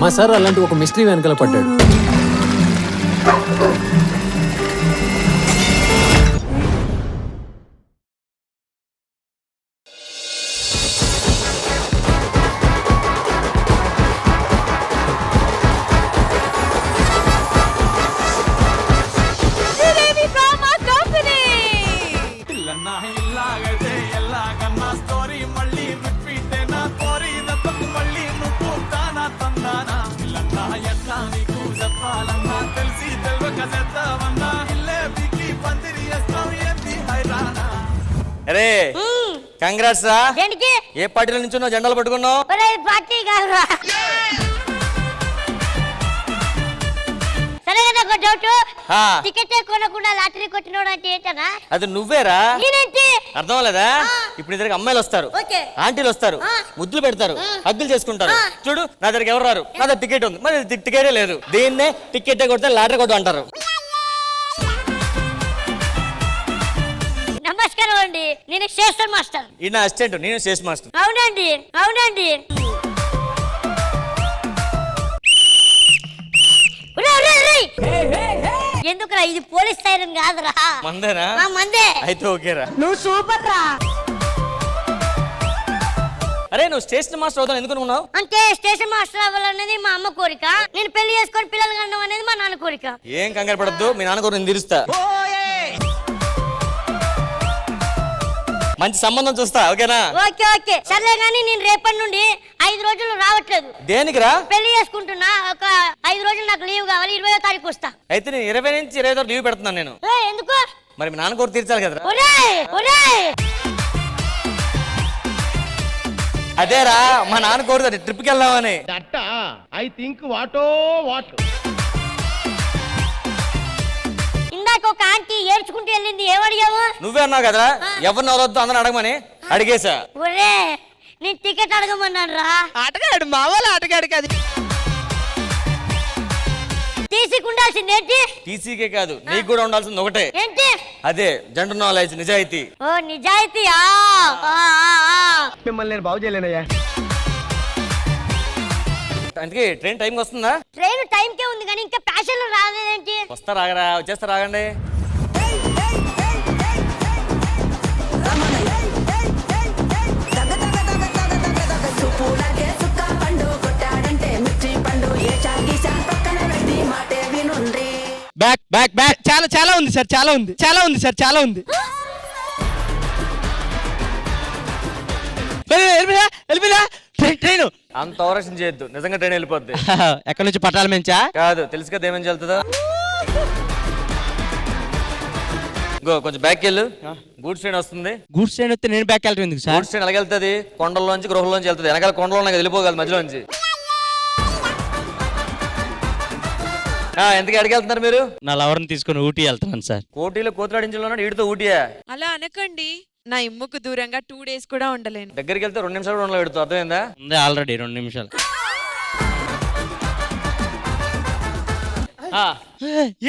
మా సార్ అలాంటి ఒక మిస్టరీ వెనకాల పడ్డాడు. అరే కంగ్రాట్స్ రా. ఏ పార్టీలో నుంచి జెండాలు పట్టుకున్నావు? పార్టీ కాదురా. సరే కదా ఒక డౌట్, టికెట్ కొనకుండా లాటరీ కొట్టినోడు అంటే ఏంటనా? అది నువ్వేరా. నేనేంటి అర్థం అవ్వలేదా? ఇప్పుడు ఇద్దరికి అమ్మాయిలు వస్తారు, ఆంటీలు వస్తారు, ముద్దులు పెడతారు, హగ్గులు చేసుకుంటారు. చూడు నా దగ్గరికి ఎవరు రారు, నా దగ్గర టికెట్ ఉంది, మరి టికెటే లేదు. దీన్నే టికెట్ కొడితే లాటరీ కొట్టు అంటారు. నమస్కారం అండి, నేను స్టేషన్ మాస్టర్. ఈ నా అసిస్టెంట్, నేను స్టేషన్ మాస్టర్. అవునండి అవునండి. ఎందుకురా, ఇది పోలీస్ సైరన్ కాదురా. మందేనా? మందే. అయితే ఓకేరా. నువ్వు సూపర్ రా. అరే నువ్వు స్టేషన్ మాస్టర్ అవుతావు ఎందుకు ఉన్నావు? అంటే స్టేషన్ మాస్టర్ అవ్వాలనేది మా అమ్మ కోరిక, నేను పెళ్లి చేసుకొని పిల్లలు కనడం అనేది మా నాన్న కోరిక. ఏం కంగారు పడద్దు, మీ నాన్న కోరిక నేను తీరుస్తా. మంచి సంబంధం చూస్తా, ఓకేనా? ఓకే ఓకే సర్లే గానీ నేను రేపటి నుండి 5 రోజులు రావట్లేదు. దేనికిరా? పెళ్లి చేసుకుంటున్నా, ఒక 5 రోజులు నాకు లీవ్ కావాలి. 20వ తారీఖు వస్తా. అయితే నేను 20 నుంచి 22 వరకు లీవ్ పెడుతున్నాను నేను. ఎందుకు? మరి మీ నాన్న కోరిక తీర్చాలి కదరా. అదేరా మా నాన్న కోరుతాడు ట్రిప్కి వెళ్దామని. ఐ థింక్ వాటో వాట్. ఇందాక ఒక ఆంటీ ఏడ్చుకుంటూ వెళ్ళింది, ఏమడిగావు? నువ్వే అన్నావు కదరా ఎవరిని వదలొద్దు అందరూ అడగమని. అడిగేసా. ఒరే నేను టికెట్ అడగమన్నాను రా. ఆటగాడు మా వాళ్ళు ఆటగాడు కాదు. టీసీకి ఉండాల్సింది ఏంటి? టీసీకే కాదు నీకు కూడా ఉండాల్సింది ఒకటే. ఏంటి? అదే జనరల్ నాలెడ్జ్, నిజాయితీ. ఓ నిజాయితీయా? మిమ్మల్ని నేను బాగు చేయలేనయ్యా. అందుకే ట్రైన్ టైంకి వస్తుందా? ట్రైన్ టైంకే ఉంది కానీ ఇంకా ప్యాసెంజర్ రాలేదేంటి? వస్తా రాగరా, వచ్చేస్తా రాగండి. Back back back. చాలా చాలా ఉంది సార్, చాలా ఉంది, చాలా ఉంది సార్, చాలా ఉంది. ట్రైన్ అంత ఓవరాక్షన్ చేయొద్దు, నిజంగా ట్రైన్ వెళ్ళిపోద్ది. ఎక్కడి నుంచి? పట్టాల మించా? కాదు, తెలుసు కదా ఏమేం వెళ్తుందా. కొంచెం బ్యాక్ వెళ్ళు, గూడ్స్ ట్రైన్ వస్తుంది. గూడ్స్ ట్రైన్ వస్తే నేను బ్యాక్ వెళ్తాను ఎందుకు సార్? గూడ్స్ ట్రైన్ ఎలాగెళ్తుంది? కొండల్లోంచి గృహంలోంచి వెళ్తుంది. వెనకాల కొండలో ఉన్నాయి, వెళ్ళిపోగలదు మధ్యలోంచి. ఎందుకు అడిగెళ్తున్నారు మీరు? నా లవర్ని తీసుకుని ఊటీ వెళ్తున్నాను సార్. కోటీలో కోతులాడించులో వీడితో ఊటీయా? అలా అనకండి, నా ఇమ్ముకు దూరంగా 2 days కూడా ఉండలేను. దగ్గరికి వెళ్తే 2 నిమిషాలు కూడా ఉండలో పెడుతూ, అర్థమైందా? ఉంది ఆల్రెడీ 2 నిమిషాలు.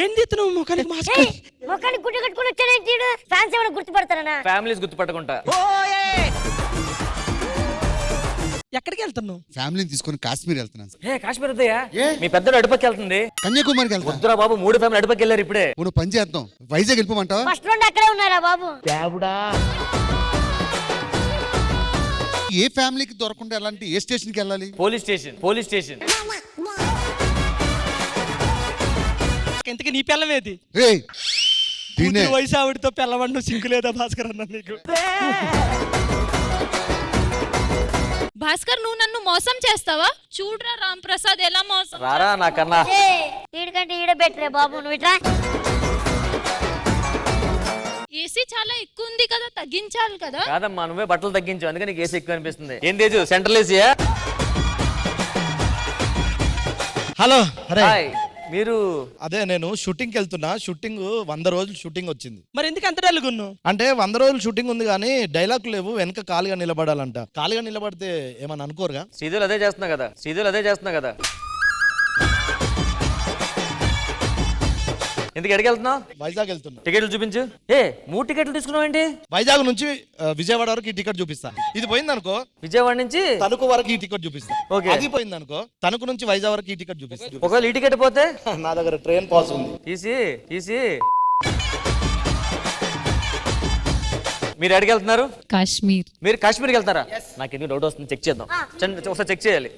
ఏం చేస్తున్నావు? ముఖానికి మాస్క్, ముఖానికి గుడ్డ కట్టుకుని వచ్చాడేంటి? ఫ్యాన్స్ ఏమైనా గుర్తుపడతారనా? ఫ్యామిలీస్ గుర్తుపట్టుకుంటా. ఎక్కడికి వెళ్తున్నావు? ఫ్యామిలీని తీసుకొని కాశ్మీర్ వెళ్తున్నాను. కాశ్మీర్ వద్దయ్యా, మీ పెద్దడు అడుపకి వెళ్తుంది. కన్యాకుమారికి వెళ్తా. వద్దురా బాబు, 3 ఫ్యామిలీ అడుపకి వెళ్ళారు ఇప్పుడే. నువ్వు పని చేద్దాం, వైజాగ్ వెళ్ళిపోమంటావా? ఫస్ట్ రౌండ్ అక్కడే ఉన్నారా బాబు? ఏ ఫ్యామిలీకి దొరకకుండా ఎలాంటి ఏ స్టేషన్ కి వెళ్ళాలి? Police station. Police station. ఇంతకీ నీ పిల్లమేది? వయసు ఆవిడతో పిల్లవండు సింకు లేదా భాస్కర్ అన్న నీకు? భాస్కర్, నువ్వు నన్ను మోసం చేస్తావా? చూడరా రామ్ ప్రసాద్ ఎలా మోసం. రారా నాకన్నా. ఈడికంటే ఈడ బెటరే బాబు, నువ్వు ఇట్లా. ఏసీ చాలా ఎక్కువ ఉంది కదా, తగ్గించాలి కదా. కాదమ్మా, నువ్వే బట్టలు తగ్గించు, అందుకని నీకు ఏసీ ఎక్కువ అనిపిస్తుంది. ఏం తేజు, సెంట్రల్ ఏసీయా? హలో. మీరు? అదే నేను షూటింగ్కి వెళ్తున్నా. షూటింగ్ 100 రోజులు షూటింగ్ వచ్చింది. మరి ఎందుకు అంత డల్గున్నావు? అంటే 100 రోజులు షూటింగ్ ఉంది కానీ డైలాగ్ లేవు. వెనక ఖాళీగా నిలబడాలంట. ఖాళీగా నిలబడితే ఏమన్నా అనుకోరుగా? శ్రీదేవులు అదే చేస్తున్నా కదా, శ్రీదేవులు అదే చేస్తున్నా కదా. ఎందుకు ఎక్కడికి వెళ్తున్నావు? వైజాగ్ వెళ్తున్నా. టికెట్లు చూపించు. ఏ 3 టికెట్లు తీసుకున్నావు ఏంటి? వైజాగ్ నుంచి విజయవాడ వరకు ఈ టికెట్ చూపిస్తా. ఇది పోయింది అనుకో విజయవాడ నుంచి తణుకు వరకు ఈ టికెట్ చూపిస్తా. Okay. అది పోయింది అనుకో తణుకు నుంచి వైజాగ్ వరకు ఈ టికెట్ చూపిస్తా. ఒకవేళ ఈ టికెట్ పోతే నా దగ్గర ట్రైన్ పాస్ ఉంది. తీసి మీరు ఎక్కడికి వెళ్తున్నారు? కాశ్మీర్. మీరు కాశ్మీర్కి వెళ్తారా? నాకు ఎందుకు డౌట్ వస్తుంది, చెక్ చేద్దాం. ఒకసారి చెక్ చేయాలి.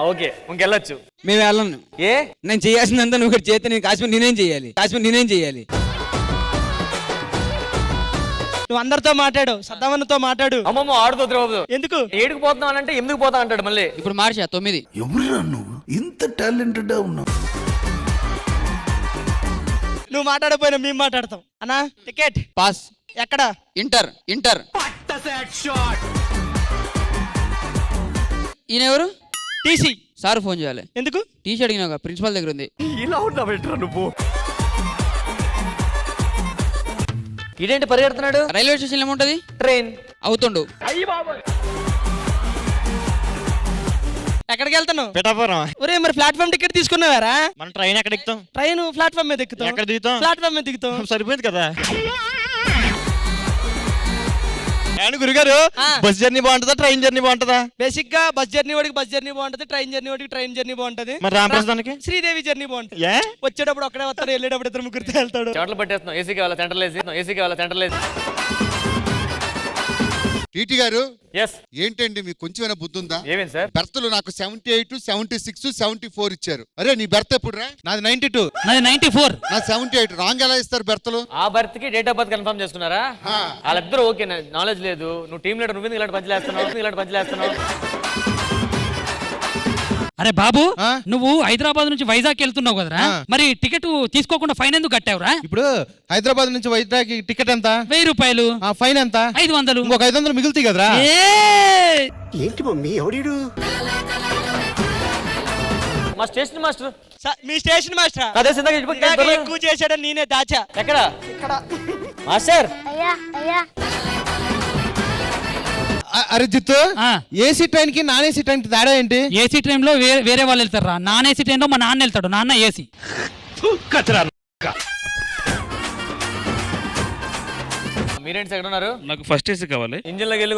ఓకే, ఇంకెళ్ళొచ్చు. మేము వెళ్ళను. ఏ నేను చేయాల్సిందంతా నువ్వు ఇక్కడ చేస్తే నేను కాశ్మీర్ నేనేం చేయాలి? నువ్వు అందరితో మాట్లాడు, సద్దామన్నతో మాట్లాడు. అమ్మమ్మ ఆడుతుంది బాబు. ఎందుకు? ఏడుకు పోతున్నావు అంటే ఎందుకు పోతా అంటాడు మళ్ళీ. ఇప్పుడు మార్చా 9. ఎవరురా నువ్వు ఇంత టాలెంటెడ్ ఉన్నావు? నువ్వు మాట్లాడకపోయినా మేము మాట్లాడతాం. అన్నా టికెట్ పాస్. ఎక్కడ? ఇంటర్. ఈయన ఎవరు? టీసీ. సార్ ఫోన్ చేయాలి. ఎందుకు? టీసీ అడిగినా ప్రిన్సిపల్ దగ్గర ఉంది. ఇలా ఉన్నా బెటర్ నువ్వు. ఇదేంటి పరిగెడుతున్నాడు? రైల్వే స్టేషన్ ఏముంటది? ట్రైన్ అవుతుండు. ఎక్కడికి వెళ్తున్నావు? పిఠాపురం. ఒరే మరి ప్లాట్ఫామ్ టికెట్ తీసుకున్నావారా? మన ట్రైన్ ఎక్కడ ఎక్కుతాం? ట్రైన్ ప్లాట్ఫామ్ మీద ఎక్కుతాం. ఎక్కడ దిగుతాం? ప్లాట్ఫామ్ మీద దిగుతాం. సరిపోయింది కదా. గురుగారు బస్ జర్నీ బాగుంటుందా ట్రైన్ జర్నీ బాగుంటుందా? బేసిక్ గా బస్ జర్నీ వాడికి బస్ జర్నీ బాగుంటది, ట్రైన్ జర్నీ వాడికి ట్రైన్ జర్నీ బాగుంటది. మరి రామప్రసాదానికి? శ్రీదేవి జర్నీ బాగుంటది. వచ్చేటప్పుడు ఒక్కడే వస్తాడు, వెళ్ళేటప్పుడు 2 ముగ్గురితో వెళ్తాడు. చోట్ల పట్టేస్తున్నాం. ఏసీ కావాలా సెంట్రల్ ఏసీ. టీటీ గారు ఎస్. ఏంటండి మీకు కొంచెమైనా బుద్ధి ఉందా? ఏమేంటి సార్? బెర్తలు నాకు 78, 76, 74 ఇచ్చారు. అరే నీ బెర్త్ ఎప్పుడు రా? నాది 92. నాది 94. నా 78. రాంగ్ ఎలా ఇస్తారు బెర్తలు? ఆ బర్త్ కి డేట్ ఆఫ్ బర్త్ కన్ఫర్మ్ చేసుకున్నారా? వాళ్ళిద్దరు ఓకే, నాలెడ్జ్ లేదు. నువ్వు టీమ్ లీడర్, నువ్వు ఇలాంటి పంచలేస్తున్నావు. అరే బాబు, నువ్వు హైదరాబాద్ నుంచి వైజాగ్ వెళ్తున్నావు కదరా, మరి టికెట్ తీసుకోకుండా ఫైన్ ఎందుకు కట్టావురా? ఇప్పుడు హైదరాబాద్ నుంచి వైజాగ్ టికెట్ ఎంత? 1000 రూపాయలు. ఫైన్ ఎంత? 500. ఇంకొక 500 మిగులుతాయి కదరా? ఏంటి మమ్మీ ఎవడీడు? మా స్టేషన్ మాస్టర్. మీ స్టేషన్ మాస్టర్ అదే ఎక్కువ చేశాడని నేనే దాచా. ఎక్కడ మాస్టర్? అయ్యా అరే జిత్తు, ఏసీ ట్రైన్ కి నాన్ ఏసీ ట్రైన్ కి తేడా ఏంటి? ఏసీ ట్రైన్ లో వేరే వాళ్ళు వెళ్తారా, నాన్ ఏసీ ట్రైన్ లో మా నాన్న వెళ్తాడు. నాన్న ఏసీ. మీరేంటి ఎక్కడ ఉన్నారు? నాకు ఫస్ట్ ఏసీ కావాలి. ఇంజిన్ లోకి వెళ్ళి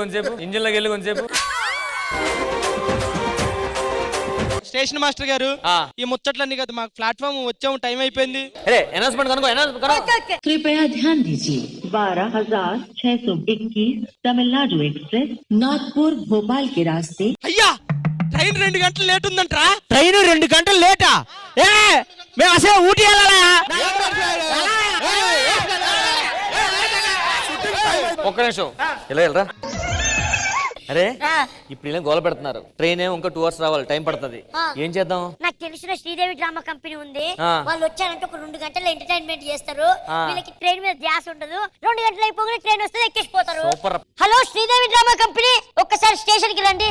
కొంచెంసేపు. స్టేషన్ మాస్టర్ గారు, ఈ ముచ్చట్లన్నీ కదా, మాకు ప్లాట్ఫామ్ వచ్చాము, టైం అయిపోయింది. అనౌన్స్మెంట్ కనుకో. कृपया ध्यान दीजिए 12,621 तमिलनाडु एक्सप्रेस नागपुर भोपाल के रास्ते। అయ్యా ట్రైన్ 2 గంటలు లేట్ ఉందంట్రా. ట్రైన్ 2 గంటలు లేటా? మేము అసలు ఊటీ వెళ్ళాలా? ఒక్క నిమిషం ఇలా వెళ్ళరా. అరే ఇప్పుడు ఇలా గోల పెడుతున్నారు. ట్రైన్ ఏమో ఇంకా 2 hours రావాలి, టైం పడుతుంది. ఏం చేద్దాం? నాకు తెలిసిన శ్రీదేవి డ్రామా కంపెనీ ఉంది. వాళ్ళు వచ్చారంటే ఒక 2 గంటల ఎంటర్టైన్మెంట్ చేస్తారు. వీళ్ళకి ట్రైన్ మీద ధ్యాస ఉండదు. 2 గంటలు అయిపోగానే ట్రైన్ వస్తుంది, ఎక్కిసిపోతారు. హలో శ్రీదేవి డ్రామా కంపెనీ, ఒక్కసారి స్టేషన్ కి రండి.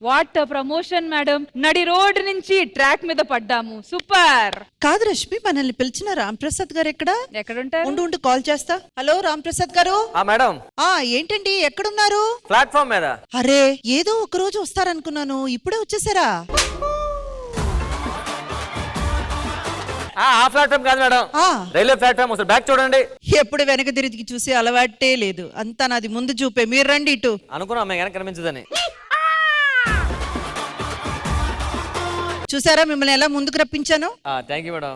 What promotion madam. నడి రోడ్ నుంచి ట్రాక్ మీద పడ్డాము. సూపర్. కాదు రష్మి, మనల్ని పిలిచిన రాంప్రసాద్ గారు ఎక్కడుంటారు? ఉండు కాల్ చేస్తా. హలో రాంప్రసాద్ గారు. మేడం. ఏంటండి ఎక్కడున్నారు? ప్లాట్ఫామ్ మీద. అరే ఏదో ఒక రోజు వస్తారనుకున్నాను, ఇప్పుడే వచ్చేసారా? ఆ ప్లాట్ఫామ్ కాదు మేడం, రైల్వే ప్లాట్ఫామ్. ఒకసారి బ్యాక్ చూడండి. ఎప్పుడు వెనక తిరిగి చూసి అలవాటే లేదు, అంతా నాది ముందు చూపే. మీరు రండి ఇటు. అనుకున్నా అమ్మాయి వెనక కనిపించదని. చూసారా మిమ్మల్ని ఎలా ముందుకు రప్పించాను? Thank you madam.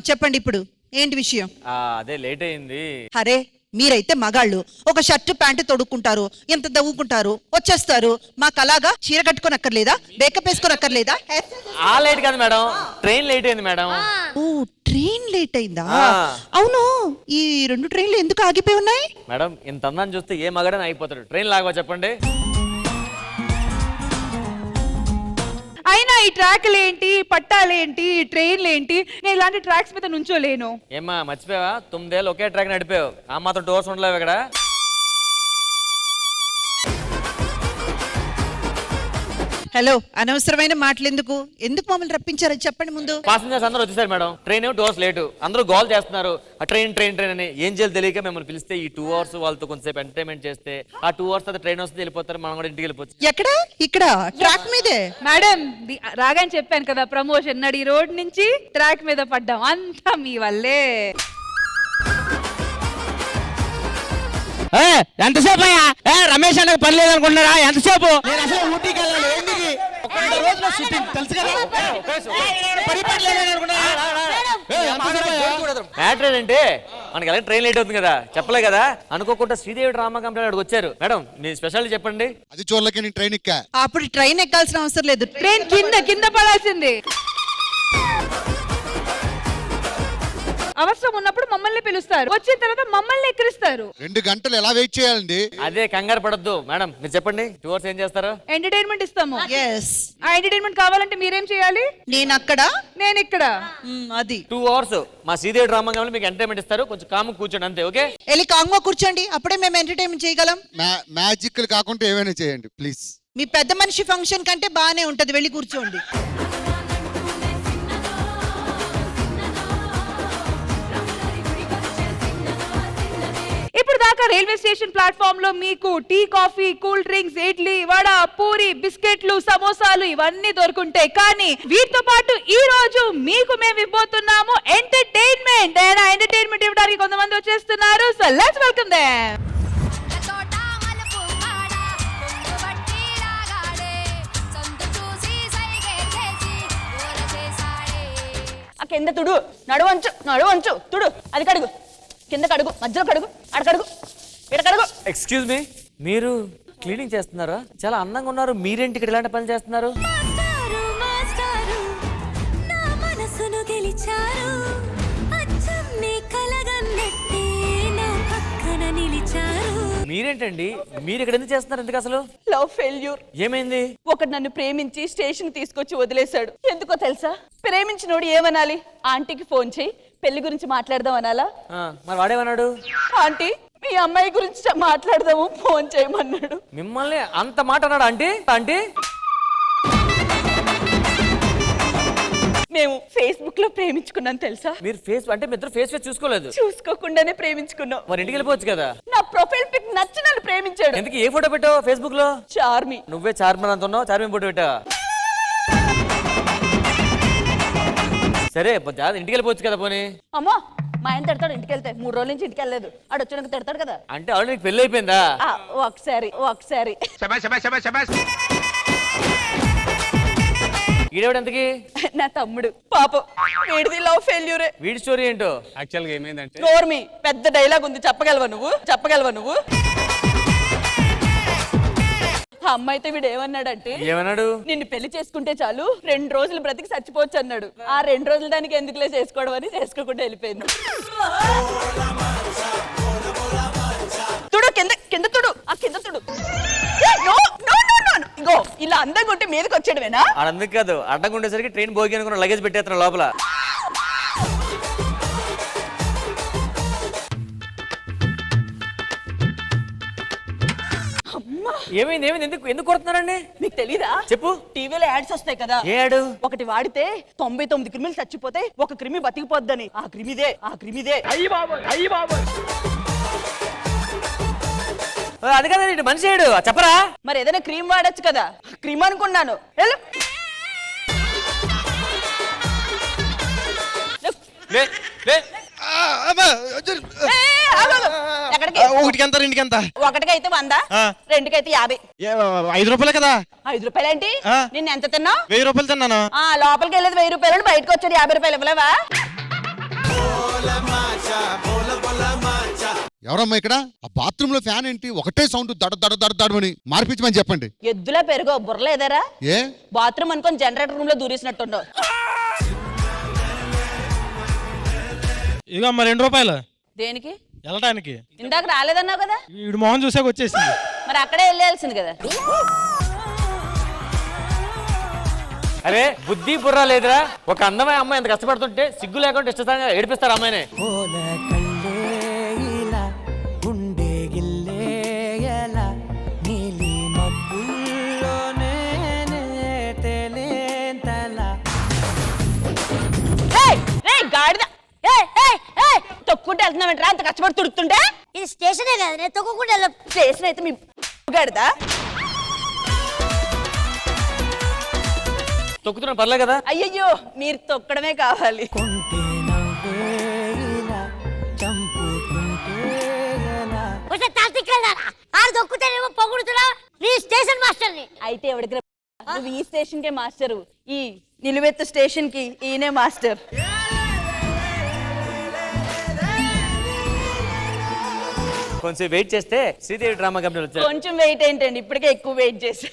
చెప్పండి ఇప్పుడు ఏంటి విషయం? అదే లేట్ అయింది. అరే మీరైతే మగాళ్ళు ఒక షర్టు ప్యాంటు తొడుక్కుంటారు, ఎంత దవ్వుకుంటారు, వచ్చేస్తారు. మాకు అలాగా చీర కట్టుకోనక్కర్లేదా, మేకప్ వేసుకోనక్కర్లేదా? లేట్ కాదు మేడం, ట్రైన్ లేట్ అయింది మేడం. ఓ ట్రైన్ లేట్ అయిందా? అవును, ఈ 2 ట్రైన్లు ఎందుకు ఆగిపోయి ఉన్నాయి? మేడం ఇంత అందాన్ని చూస్తే ఏ మగాడని ఆగిపోతాడు. ట్రైన్ లాగవా చెప్పండి. ఈ ట్రాక్లు ఏంటి, పట్టాలు ఏంటి, ట్రైన్లు ఏంటి, నేను ఇలాంటి ట్రాక్స్ మీద నుంచోలేను. ఏమ్మా మర్చిపోయావా 9 ఏళ్ళు ఒకే ట్రాక్ నడిపావు, ఆ మాత్రం డోర్స్ ఉండలేవు ఇక్కడ. హలో, అనవసరమైన మాటలు ఎందుకు మమ్మల్ని రప్పించారో చెప్పండి ముందు. పాసింజర్స్ అందరూ వచ్చేసారు మేడం, ట్రైన్ డోర్స్ లేటు, అందరూ గోల్ చేస్తున్నారు ఆ ట్రైన్ ట్రైన్ ట్రైన్ అని. ఏం చేయాలి తెలియక మిమ్మల్ని పిలిస్తే ఈ 2 hours వాళ్ళతో కొంతసేపు ఎంటర్టైన్మెంట్ చేస్తే ఆ 2 hours తర్వాత ట్రైన్ వస్తే వెళ్ళిపోతారు, మనం కూడా ఇంటికి వెళ్ళిపోవచ్చు. ఎక్కడ? ఇక్కడ ట్రాక్ మీదే మేడం, రాగానే చెప్పాను కదా, ప్రమోషన్ నడి రోడ్ నుంచి ట్రాక్ మీద పడ్డాం, అంతా మీ వల్లే. ఎంతసేపు అయ్యా? రమేష్ అన్నకు పని లేదనుకుంటున్నారా? ఎంతసేపు? నేను అసలు ఊటీకి వెళ్ళాలి. ఎందుకు? ఒక 2 రోజులు షిట్టింగ్ తెలుసు కదా. పని లేదనుకుంటున్నారా? మ్యాటర్ ఏంటంటే మనకి ఎలా ట్రైన్ లేట్ అవుతుంది కదా, చెప్పలే కదా, అనుకోకుండా శ్రీదేవి డ్రామా కంపెనీ అక్కడికి వచ్చారు. మేడం మీ స్పెషాలిటీ చెప్పండి. అది చూడలేక నేను ట్రైన్ ఎక్కా. అప్పుడు ట్రైన్ ఎక్కాల్సిన అవసరం లేదు, ట్రైన్ కింద పడాల్సింది. అవసరం ఉన్నప్పుడు మమ్మల్ని పిలుస్తారు, వచ్చిన తర్వాత మమ్మల్ని ఎక్కిరిస్తారు. 2 గంటలు ఎలా వెయిట్ చేయాలండి? అదే కంగారు పడద్దు మేడం, మీరు చెప్పండి 2 hours ఏం చేస్తారు? ఎంటర్టైన్మెంట్ ఇస్తాము. ఎస్. ఆ ఎంటర్టైన్మెంట్ కావాలంటే మీరేం చేయాలి? నేను అక్కడ, నేను ఇక్కడ. అది 2 hours మా శ్రీదేవి డ్రామా కంపెనీ మీకు ఎంటర్టైన్మెంట్ ఇస్తారు, కొంచెం కాము కూర్చోండి అంతే. ఓకే, వెళ్ళి కాంగో కూర్చోండి, అప్పుడే మేము ఎంటర్టైన్మెంట్ చేయగలం. మ్యాజిక్లు కాకుండా ఏమైనా చేయండి ప్లీజ్. మీ పెద్ద మనిషి ఫంక్షన్ కంటే బాగానే ఉంటది, వెళ్ళి కూర్చోండి. ఇప్పుడు దాకా రైల్వే స్టేషన్ ప్లాట్ఫామ్ లో మీకు tea, coffee, cool drinks, idli, vada, puri, బిస్కెట్లు, సమోసాలు ఇవన్నీ దొరుకుంటాయి. కానీ వీటితో పాటు ఈ రోజు మీకు మేము ఇవ్వబోతున్నాము ఎంటర్టైన్మెంట్. ఎంటర్టైన్మెంట్ ఇవ్వడానికి కొంతమంది వచ్చేస్తున్నారు. So let's welcome them. కింద తుడు, నడువంచు తుడు, అది కడుగు, కింద కడుగు, మధ్యలో కడుగు, అడకడుగు, ఇడకడుగు. ఎక్స్క్యూజ్ మీ, మీరు క్లీనింగ్ చేస్తున్నారా? చాలా అందంగా ఉన్నారు, మీరేంటి ఇక్కడ ఇలాంటి పని చేస్తున్నారు? మీరేంటండి, మీరు ఇక్కడ ఎందుకు చేస్తున్నారు? ఎందుకు అసలు? Love failure. ఏమైంది? ఒకడు నన్ను ప్రేమించి స్టేషన్ తీసుకొచ్చి వదిలేశాడు. ఎందుకో తెలుసా? ప్రేమించినోడు ఏమనాలి? ఆంటీకి ఫోన్ చేయి, పెళ్లి గురించి మాట్లాడదాం అనాలా? మరి వాడేమన్నాడు? ఆంటీ మీ అమ్మాయి గురించి మాట్లాడదాము, ఫోన్ చేయమన్నాడు. మిమ్మల్ని అంత మాట అన్నాడు ఆంటీ? ఆంటీ మేము ఫేస్బుక్ లో ప్రేమించుకున్నాం తెలుసా? మీరు ఫేస్ అంటే మీ ఇద్దరు ఫేస్ చూసుకోలేదు? చూసుకోకుండానే ప్రేమించుకున్నాం. మరి ఇంటికి వెళ్ళిపోవచ్చు కదా. నా ప్రొఫైల్ పిక్ నచ్చి నన్ను ప్రేమించాడు. ఎందుకు ఏ ఫోటో పెట్టావు ఫేస్బుక్ లో? చార్మి. నువ్వే చార్మన్ అంటున్నావు, చార్మి ఫోటో పెట్టావా? సరే ఇంటికి వెళ్ళిపోవచ్చు కదా. పోనీ అమ్మా, మా ఆయన తిడతాడు ఇంటికి వెళ్తే. 3 రోజుల నుంచి ఇంటికి వెళ్ళలేదు, ఆడు వచ్చినాక తిడతాడు కదా. అంటే ఆల్రెడీ నీకు పెళ్లి అయిపోయిందా? ఒకసారి. ఈడెవడంతకి? నా తమ్ముడు పాపం, వీడిది లవ్ ఫెయిల్యూరే. వీడి స్టోరీ ఏంటో? యాక్చువల్గా ఏమైందంటే, నోర్మి, పెద్ద డైలాగ్ ఉంది, చెప్పగలవా నువ్వు? ఆ అమ్మాయితో వీడు ఏమన్నాడంటే, ఏమన్నాడు? నిన్ను పెళ్లి చేసుకుంటే చాలు 2 రోజులు బ్రతికి చచ్చిపోవచ్చు అన్నాడు. ఆ 2 రోజులు దానికి ఎందుకులే చేసుకోవడం అని చేసుకోకుండా వెళ్ళిపోయింది. తుడు, కింద తుడు, ఆ కింద తుడు. ఇగో ఇలా అందంగా ఉంటే మీదకి వచ్చాడువేనా? అందుకు కాదు, అడ్డంగా ఉండేసరికి ట్రైన్ భోగి అనుకున్న లగేజ్ పెట్టేస్తున్నా లోపల. ఏమైంది? ఎందుకు కొడుతున్నారండి? మీకు తెలీదా? చెప్పు. టీవీలో యాడ్స్ వస్తాయి కదా. ఏ యాడ్? ఒకటి వాడితే 99 క్రిమిలు చచ్చిపోతే ఒక క్రిమి బతికిపోద్దని. ఆ క్రిమిదే. అయ్యి బాబోయ్. అది కదా మనిషి ఏడు, చెప్పరా? మరి ఏదైనా క్రీమ్ వాడచ్చు కదా. క్రీమ్ అనుకున్నాను. ఒకటికి ఎంత, రెండుకి ఎంత? ఒకటికైతే 100, రెండుకైతే 50. 5 రూపాయలే కదా. 5 రూపాయలు ఏంటి? నిన్న ఎంత తిన్నావు? 1000 రూపాయలు తిన్నాను. లోపలికి వెళ్ళేది 1000 రూపాయలు, బయటకు వచ్చేది 50 రూపాయలు. ఇవ్వలేవా? ఎవరమ్మా ఇక్కడ? ఆ బాత్రూమ్ లో ఫ్యాన్ ఏంటి ఒకటే సౌండ్, దడని మార్పించమని చెప్పండి. ఎద్దులా పెరుగో బుర్రలేదరా? ఏ బాత్రూమ్ అనుకొని జనరేటర్ రూమ్ లో దూరేసినట్టుండవు. ఇక అమ్మ 2 రూపాయలు. దేనికి? వెళ్ళటానికి. ఇందాక రాలేదన్నావు కదా. వీడు మొహం చూసాక వచ్చేసింది. మరి అక్కడే వెళ్ళాల్సింది కదా. అరే బుద్ధి బుర్ర లేదురా, ఒక అందమైన అమ్మాయి ఎంత కష్టపడుతుంటే సిగ్గు లేకుండా ఇష్టంగా ఏడిపిస్తారు అమ్మాయిని. తొక్కుంటే వెళ్తున్నామంటారా అంత కష్టపడి తుడుతుంటే? ఇది స్టేషనే కదా, నేను తొక్కకుండా స్టేషన్ అయితే మీ గడదా తొక్కుతున్నా పర్లే కదా. అయ్యయ్యో మీరు తొక్కడమే కావాలి. తొక్కుతేనేమో పొగుడుతున్నావు, నీ స్టేషన్ మాస్టర్ని. అయితే ఎవరికి నువ్వు ఈ స్టేషన్ కే మాస్టరు, ఈ నిలువెత్తు స్టేషన్ కి ఈయనే మాస్టర్. కొంచెం వెయిట్ చేస్తే శ్రీదేవి డ్రామా కంపెనీ వచ్చారు. కొంచెం వెయిట్ ఏంటండి, ఇప్పటికే ఎక్కువ వెయిట్ చేసి.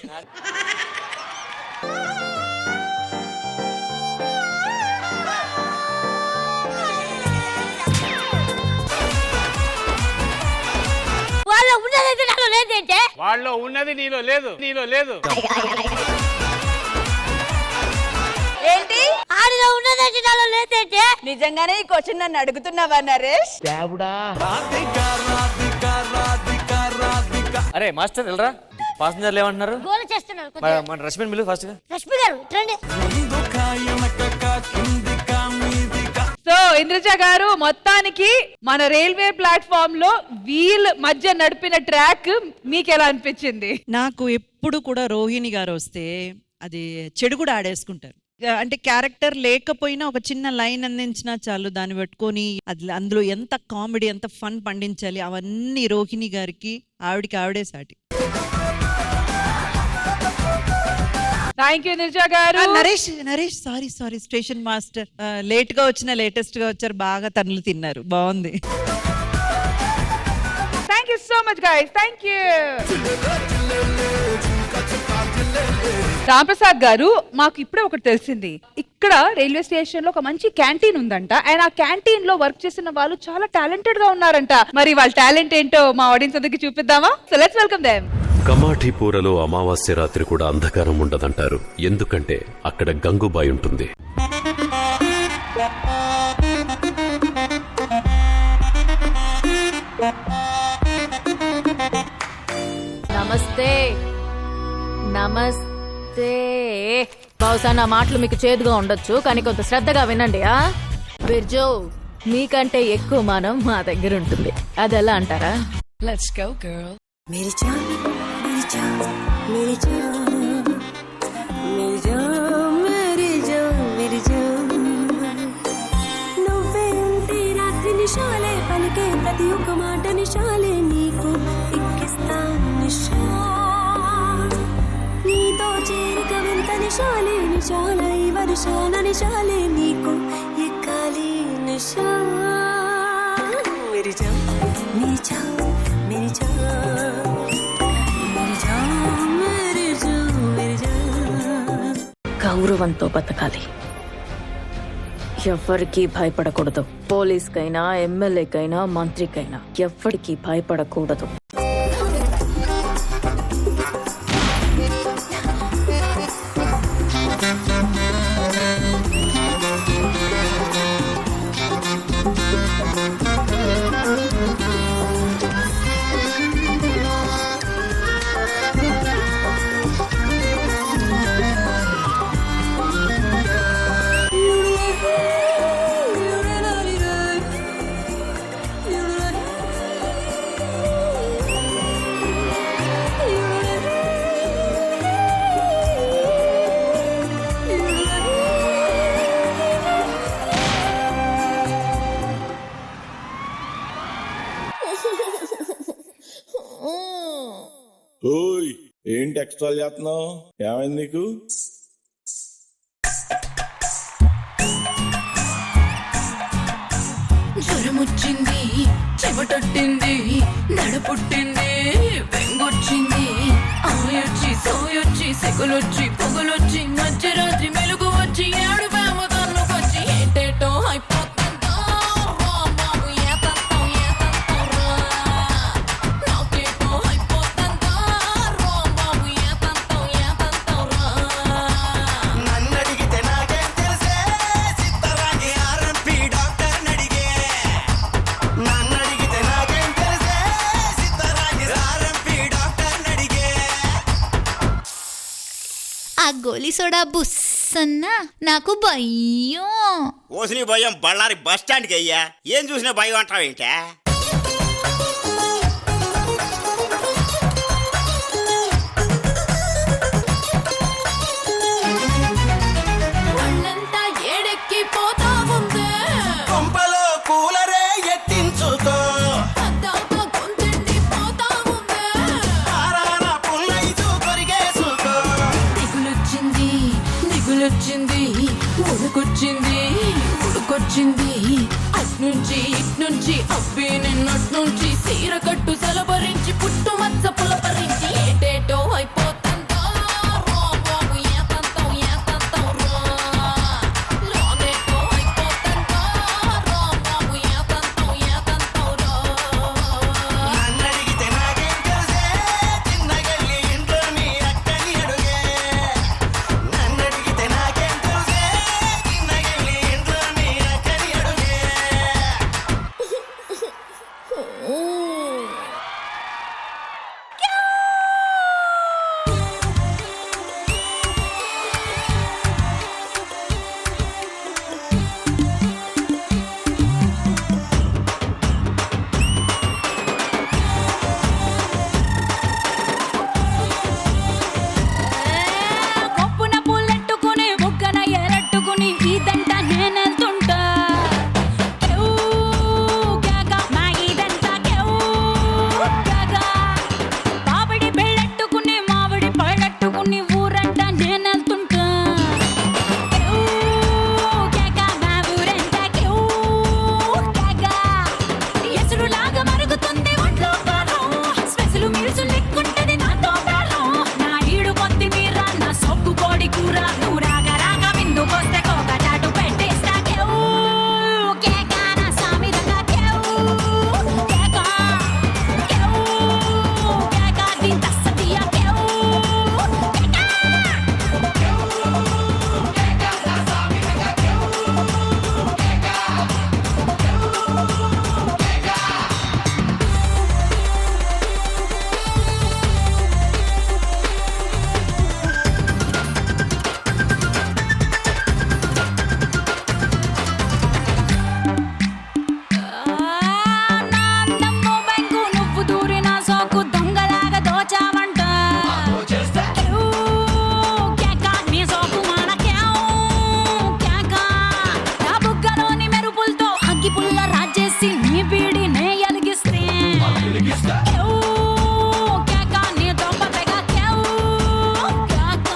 వాళ్ళలో ఉన్నది నాలో లేదేంటే? వాళ్ళలో ఉన్నది నీలో లేదు, నీలో లేదు. ఏంటి ఆడిలో ఉన్నది నాలో లేదేంటే? నిజంగానే ఈ క్వశ్చన్ నన్ను అడుగుతున్నావా నరేష్? అరే మాస్టర్ వెళ్ళరా, పాసెంజర్లు ఏమంటున్నారు? గోల చేస్తున్నారు. మన రష్మిన్ బిల్లు ఫాస్ట్ గా. రష్మి గారు రండి. సో ఇంద్రజ గారు, మొత్తానికి మన రైల్వే ప్లాట్ఫామ్ లో వీల్ మధ్య నడిపిన ట్రాక్ మీకు ఎలా అనిపించింది? నాకు ఎప్పుడు కూడా రోహిణి గారు వస్తే అది చెడు కూడా ఆడేసుకుంటారు. అంటే క్యారెక్టర్ లేకపోయినా ఒక చిన్న లైన్ అందించినా చాలు, దాన్ని పెట్టుకొని అది అందులో ఎంత కామెడీ ఎంత ఫన్ పండించాలి అవన్నీ రోహిణి గారికి ఆవిడికి ఆవిడే సాటి. థ్యాంక్ యూ ఇంద్రజ గారు. Naresh sorry station master late గా వచ్చిన లేటెస్ట్ గా వచ్చారు, బాగా తన్నులు తిన్నారు, బాగుంది. Thank you so much guys, thank you. Ramprasad గారు, మాకు ఇప్పుడే ఒకటి తెలిసింది, ఇక్కడ రైల్వే స్టేషన్ లో ఒక మంచి క్యాంటీన్ ఉందంట, అండ్ ఆ క్యాంటీన్ లో వర్క్ చేసిన వాళ్ళు చాలా టాలెంటెడ్ గా ఉన్నారంట. మరి వాళ్ళ టాలెంట్ ఏంటో మా ఆడియన్స్ అందరికి చూపిద్దామా? So let's welcome them. కమాఠీపూరలో అమావాస్య రాత్రి కూడా అంధకారం ఉండదంటారు, ఎందుకంటే అక్కడ గంగుబాయి ఉంటుంది. నమస్తే నమస్తే. బహుశా నా మాటలు మీకు చేదుగా ఉండొచ్చు, కానీ కొంత శ్రద్ధగా వినండి. బిర్జో, మీకంటే ఎక్కువ మానం మా దగ్గర ఉంటుంది, అది ఎలా అంటారా? Let's go girl. मेरी जान मेरी जान मेरी जान मेरी जान मेरी जान मेरी जान నువ్వే ఉంటే రాత్రి నిశాలే పలికే ప్రతి ఒక్క మాట నిశాలే నీకు ఎక్కిస్తా నిశా నీతో చేరిక వింత నిశాలే నిశాల ఈ వర్షాల నిశాలే నీకు ఎక్కాలి నిశా मेरी जान मेरी जान मेरी जान గౌరవంతో బతకాలి, ఎవ్వరికి భయపడకూడదు. పోలీస్కైనా, ఎమ్మెల్యేకైనా, మంత్రికైనా ఎవ్వరికి భయపడకూడదు. ఓయ్, ఏంటి ఎక్స్ట్రా చేస్తున్నావు? ఏమైంది నీకు? జ్వరమొచ్చింది, చెమటొట్టింది, నడపుట్టింది, బెంగొచ్చింది, ఆయొచ్చి సోయొచ్చి సెగలొచ్చి పొగలొచ్చి మధ్యరాత్రి మెలుగు వచ్చి ఏడు వేమ కన్నుకొచ్చి ఏంటేటో అయిపోతుందో బాబు ఏతంతో నాకేటో అయిపోతుందో బాబు ఏతంతో నన్నడి ఆ గోలీ సోడా బుస్సన్న నాకు భయం. ఓసిని భయం బళ్ళారి బస్ స్టాండ్కి అయ్యా, ఏం చూసినా భయం అంటావు ఏంటా? ఒళ్ళంతా ఏడెక్కి పోతా ఉందే, కొంపలో కూలరే ఎత్తించుకో, అద్దాక గొంతెండి పోతా ఉందే, ఆరారా పుల్లైదు కొరిగేసుకో. దిగులొచ్చింది దిగులొచ్చింది, ఉడుకొచ్చింది ఉడుకొచ్చింది, అట్నుంచి ఇట్నుంచి అబ్బి నిన్నట్నుంచి సీర కట్టు సలబరించి పుట్టు మచ్చ పులపరించి ఏటేటో అయిపోతుందో రో బాబు ఏతంతో ఏతంతో రో, లోనేటో అయిపోతుందో రో బాబు ఏతంతో ఏతంతో రో. నన్నడిగితే నాకేం తెలుసే, చిన్నగల్లి ఇంట్లో మీ అక్కని అడుగే. నన్నడిగితే నాకేం తెలుసే, చిన్నగల్లి ఇంట్లో మీ అక్కని అడుగే. కొప్పున పుల్లెట్టుకుని బుగ్గన ఎరట్టుకుని ఇదంట నేనెళ్తుంటా, కేవ్ కేక మా ఇదంతా కేవ్ కేక, మామిడి బెళ్ళట్టుకుని మామిడి పళ్ళట్టుకుని ఊరంట నేనెళ్తుంటా, కేవ్ కేక మా ఊరంతా కేవ్ కేక, ఎసురులాగా మరుగుతుంది ఒంట్లో కారం, స్పెషల్ మీల్స్ లెక్కుంటది నాతో బేరం, నా ఈడు కొత్తిమీర నా సొక్కు కోడి కూర, నువ్వు రాగా రాగా విందుకొస్తే కోక చాటు పెట్టేస్తా, కేవ్ కేక నా సామిరంగా కేవ్ కేక, కేవ్ కేక దీని తస్సదియ కేవ్ కేక. నాన్నమ్మో బెంగు నువ్వు దూరిన సోకు దొంగలాగా దోచావంట, కేవ్ కేక నీ సోకు మాన కేవ్ కేక, నా బుగ్గలోని మెరుపులతో అగ్గి పుల్ల రాజేసి నీ బీడి నే ఎలిగిస్తే, కేవ్ కేక నీ దొంగ తెగ కేవ్ కేక.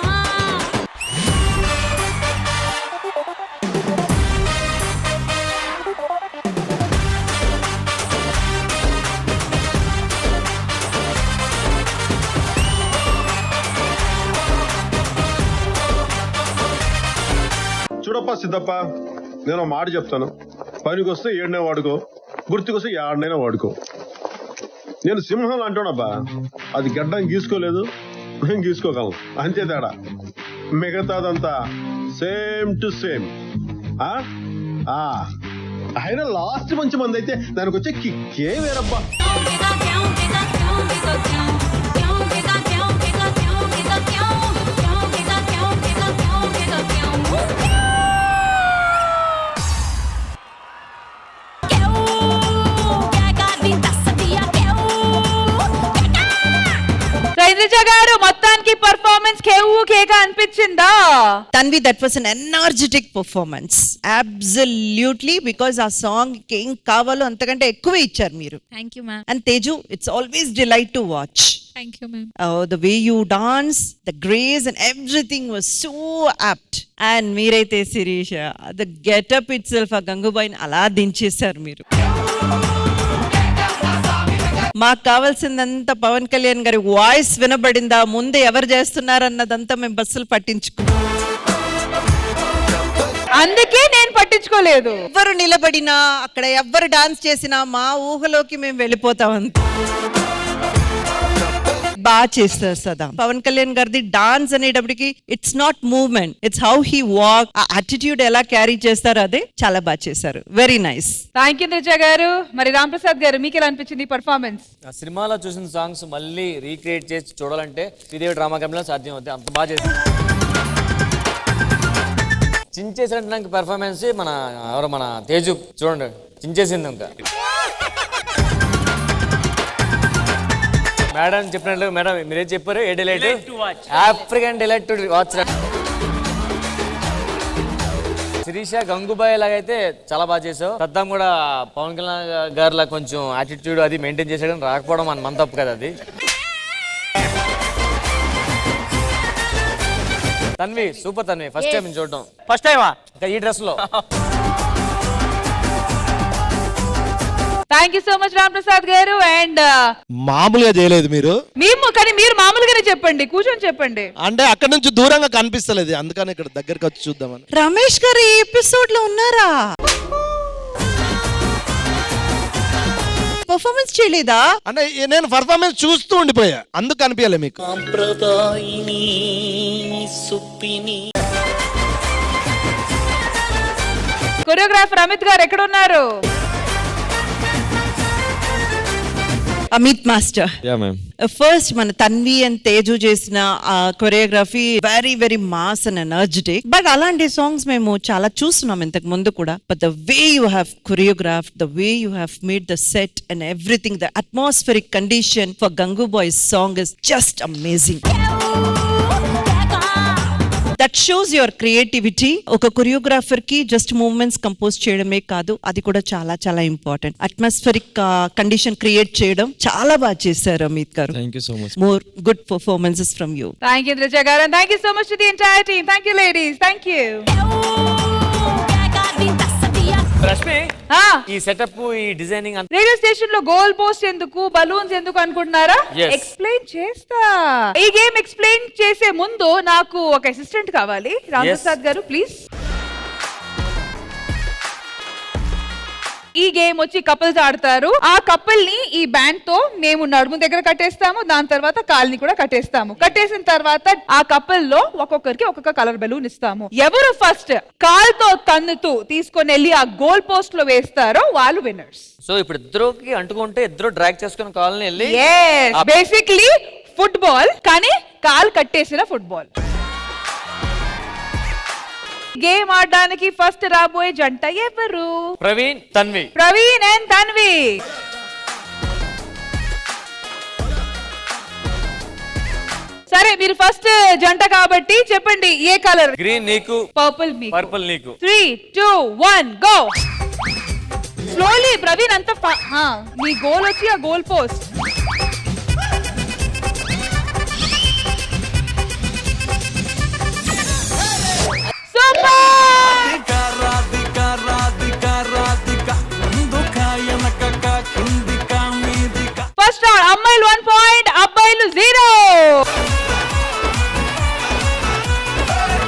చూడప్ప సిద్ధప్ప, నేను మాట చెప్తాను. పనికి వస్తే ఏడనే వాడుకో, గుర్తుకొస్తే ఏడనైనా వాడుకో. నేను సింహం అంటానబ్బా, అది గడ్డం గీసుకోలేదు, నేను గీసుకోగలను, అంతే తేడా. మిగతాదంతా సేమ్ టు సేమ్. అయినా లాస్ట్ మంచి మంది అయితే దానికి వచ్చే కిక్కే వేరబ్బా. రైద్రిజ గారు మొత్తానికి పర్ఫార్మెన్స్ కేవ్ కేక అనిపించిందా? Tanvi, that was an energetic performance. Absolutely, because our song ఏం కావాలో అంతకంటే ఎక్కువే ఇచ్చారు మీరు. Thank you ma'am. And Teju, it's always delight to watch. Thank you ma'am. The way you dance, the grace and everything was so apt. And మీరైతే Sirisha, the getup itself ఆ గంగూబాయిని అలా దించేశారు మీరు. మాకు కావాల్సిందంతా పవన్ కళ్యాణ్ గారి వాయిస్ వినబడిందా, ముందే ఎవరు చేస్తున్నారన్నదంతా మేము బస్సులు పట్టించుకున్నాం. అందుకే నేను పట్టించుకోలేదు. ఎవ్వరు నిలబడినా, అక్కడ ఎవ్వరు డాన్స్ చేసినా మా ఊహలోకి మేము వెళ్ళిపోతాం అంతే. బాగా చేస్తారు సదా. పవన్ కళ్యాణ్ గారిది డాన్స్ అనేటప్పటికి it's not movement, it's how he walk, ఆ అటిట్యూడ్ ఎలా క్యారీ చేస్తారో అదే చాలా బాగా చేశారు. Very nice. థ్యాంక్ యూ త్రిజ గారు. మరి రామ్ ప్రసాద్ గారు, మీకు ఎలా అనిపించింది పర్ఫార్మెన్స్? ఆ సినిమాలో చూసిన సాంగ్స్ మళ్ళీ రీక్రియేట్ చేసి చూడాలంటే శ్రీదేవి డ్రామా కంపెనీలో సాధ్యం అవుతాయి, అంత బాగా చేశారు. చించేసినట్టు పెర్ఫార్మెన్స్ మన తేజు చూడండి చించేసింది ఇంకా. మేడం చెప్పినట్లు మేడం మీరేం చెప్పారు? A delight? African delight to watch. Sirisha Gangubai లాగైతే చాలా బాగా చేసావు. సద్దాం కూడా పవన్ కళ్యాణ్ గారిలా కొంచెం యాటిట్యూడ్ అది మెయింటైన్ చేసాడు, రాకపోవడం మన తప్పు కదా అది. Tanvi super Tanvi, first time చూడటం. ఫస్ట్ టైమా ఈ డ్రెస్ లో? Thank you so much Ram Prasad గారు. అండ్ మామూలుగా చేయలేదు మీరు, కానీ మీరు మామూలుగానే చెప్పండి, కూర్చొని చెప్పండి. అంటే అక్కడ నుంచి దూరంగా కనిపిస్తలేదు, అందుకని ఇక్కడ దగ్గరికి వచ్చి చూద్దామని. రమేష్ గారు ఈ ఎపిసోడ్ లో ఉన్నారా? పర్ఫార్మెన్స్ చేయలేదా? అంటే నేను పర్ఫార్మెన్స్ చూస్తూ ఉండిపోయా, అందుకు కనిపించలే మీకు. కొరియోగ్రాఫర్ అమిత్ గారు ఎక్కడ ఉన్నారు? అమిత్ మాస్టర్, ఫస్ట్ మన తన్వి అండ్ తేజు చేసిన choreography very very mass and energetic. But అలాంటి సాంగ్స్ మేము చాలా చూస్తున్నాం ఇంతకు ముందు కూడా. But the way you have choreograph, the way you have made the set and everything, the atmospheric condition for Gangubai's song is just amazing. That shows your creativity. ఒక choreographer కి just movements compose చేయడమే కాదు, అది కూడా చాలా చాలా important. Atmospheric condition create చేయడం చాలా బాగా చేశారు అమిత్ గారు. Thank you so much. More good performances from you. Thank you Indraja గారు. Thank you so much to the entire team. Thank you ladies. Thank you. Rashmi, ఈ సెటప్ ఈ డిజైనింగ్ రేడియో స్టేషన్ లో goal post ఎందుకు, బలూన్స్ ఎందుకు అనుకుంటున్నారా? Yes. Explain చేస్తా. ఈ game explain చేసే ముందు నాకు ఒక అసిస్టెంట్ కావాలి. రామ్ ప్రసాద్ గారు ప్లీజ్. ఈ గేమ్ వచ్చి కపుల్స్ ఆడతారు. ఆ కపుల్ ని ఈ బ్యాండ్ తో మేము నడుము దగ్గర కట్టేస్తాము, దాని తర్వాత కాల్ని కూడా కట్టేస్తాము. కట్టేసిన తర్వాత ఆ కపుల్ లో ఒక్కొక్కరికి ఒక్కొక్క కలర్ బెలూన్ ఇస్తాము. ఎవరు ఫస్ట్ కాల్ తో తన్నుతూ తీసుకొని వెళ్ళి ఆ గోల్ పోస్ట్ లో వేస్తారో వాళ్ళు విన్నర్స్. సో ఇప్పుడు ఇద్దరుకి అంటుకుంటే ఇద్దరు డ్రాగ్ చేసుకుని కాల్ని వెళ్ళి బేసిక్లీ ఫుట్బాల్, కానీ కాల్ కట్టేసిన ఫుట్బాల్. గేమ్ ఆడడానికి ఫస్ట్ రాబోయే జంట ఎవరు? ప్రవీణ్ తన్వి. ప్రవీణ్ అండ్ తన్వి. సరే మీరు ఫస్ట్ జంట కాబట్టి చెప్పండి ఏ కలర్? గ్రీన్ నీకు, పర్పుల్ మీకు, పర్పుల్ నీకు. 3, 2, 1 గో. స్లోలీ ప్రవీణ్ అంత మీ గోల్ వచ్చి ఆ గోల్ పోస్ట్. ఫస్ట్ రౌండ్ అమ్మాయిలు 1 పాయింట్, అబ్బాయిలు 0.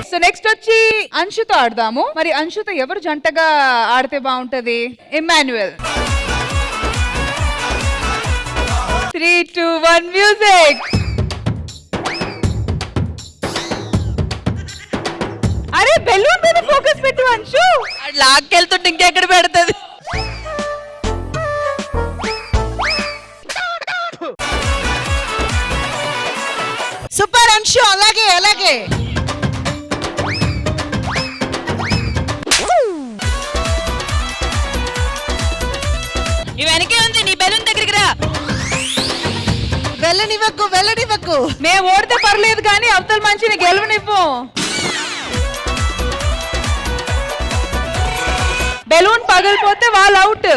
సో నెక్స్ట్ వచ్చి అంశుతో ఆడదాము. మరి అంశుతో ఎవరు జంటగా ఆడితే బాగుంటది? ఇమ్మాన్యుయల్. 3, 2, 1 మ్యూజిక్. అరే బెలూన్ మీద ఫోకస్ పెట్టు అంశు. లాక్కెళ్తుంటే ఇంకెక్కడ పెడుతుంది? సూపర్ అంశు, అలాగే అలాగే. వెనకే ఉంది, నీ బెలూన్ దగ్గరికి రా. వెళ్ళనివ్వకు వెళ్ళనివ్వకు. మేము ఓడితే పర్లేదు కానీ అవతల మంచిని గెలవనివ్వు. బెలూన్ పగిలిపోతే వాళ్ళు అవుట్.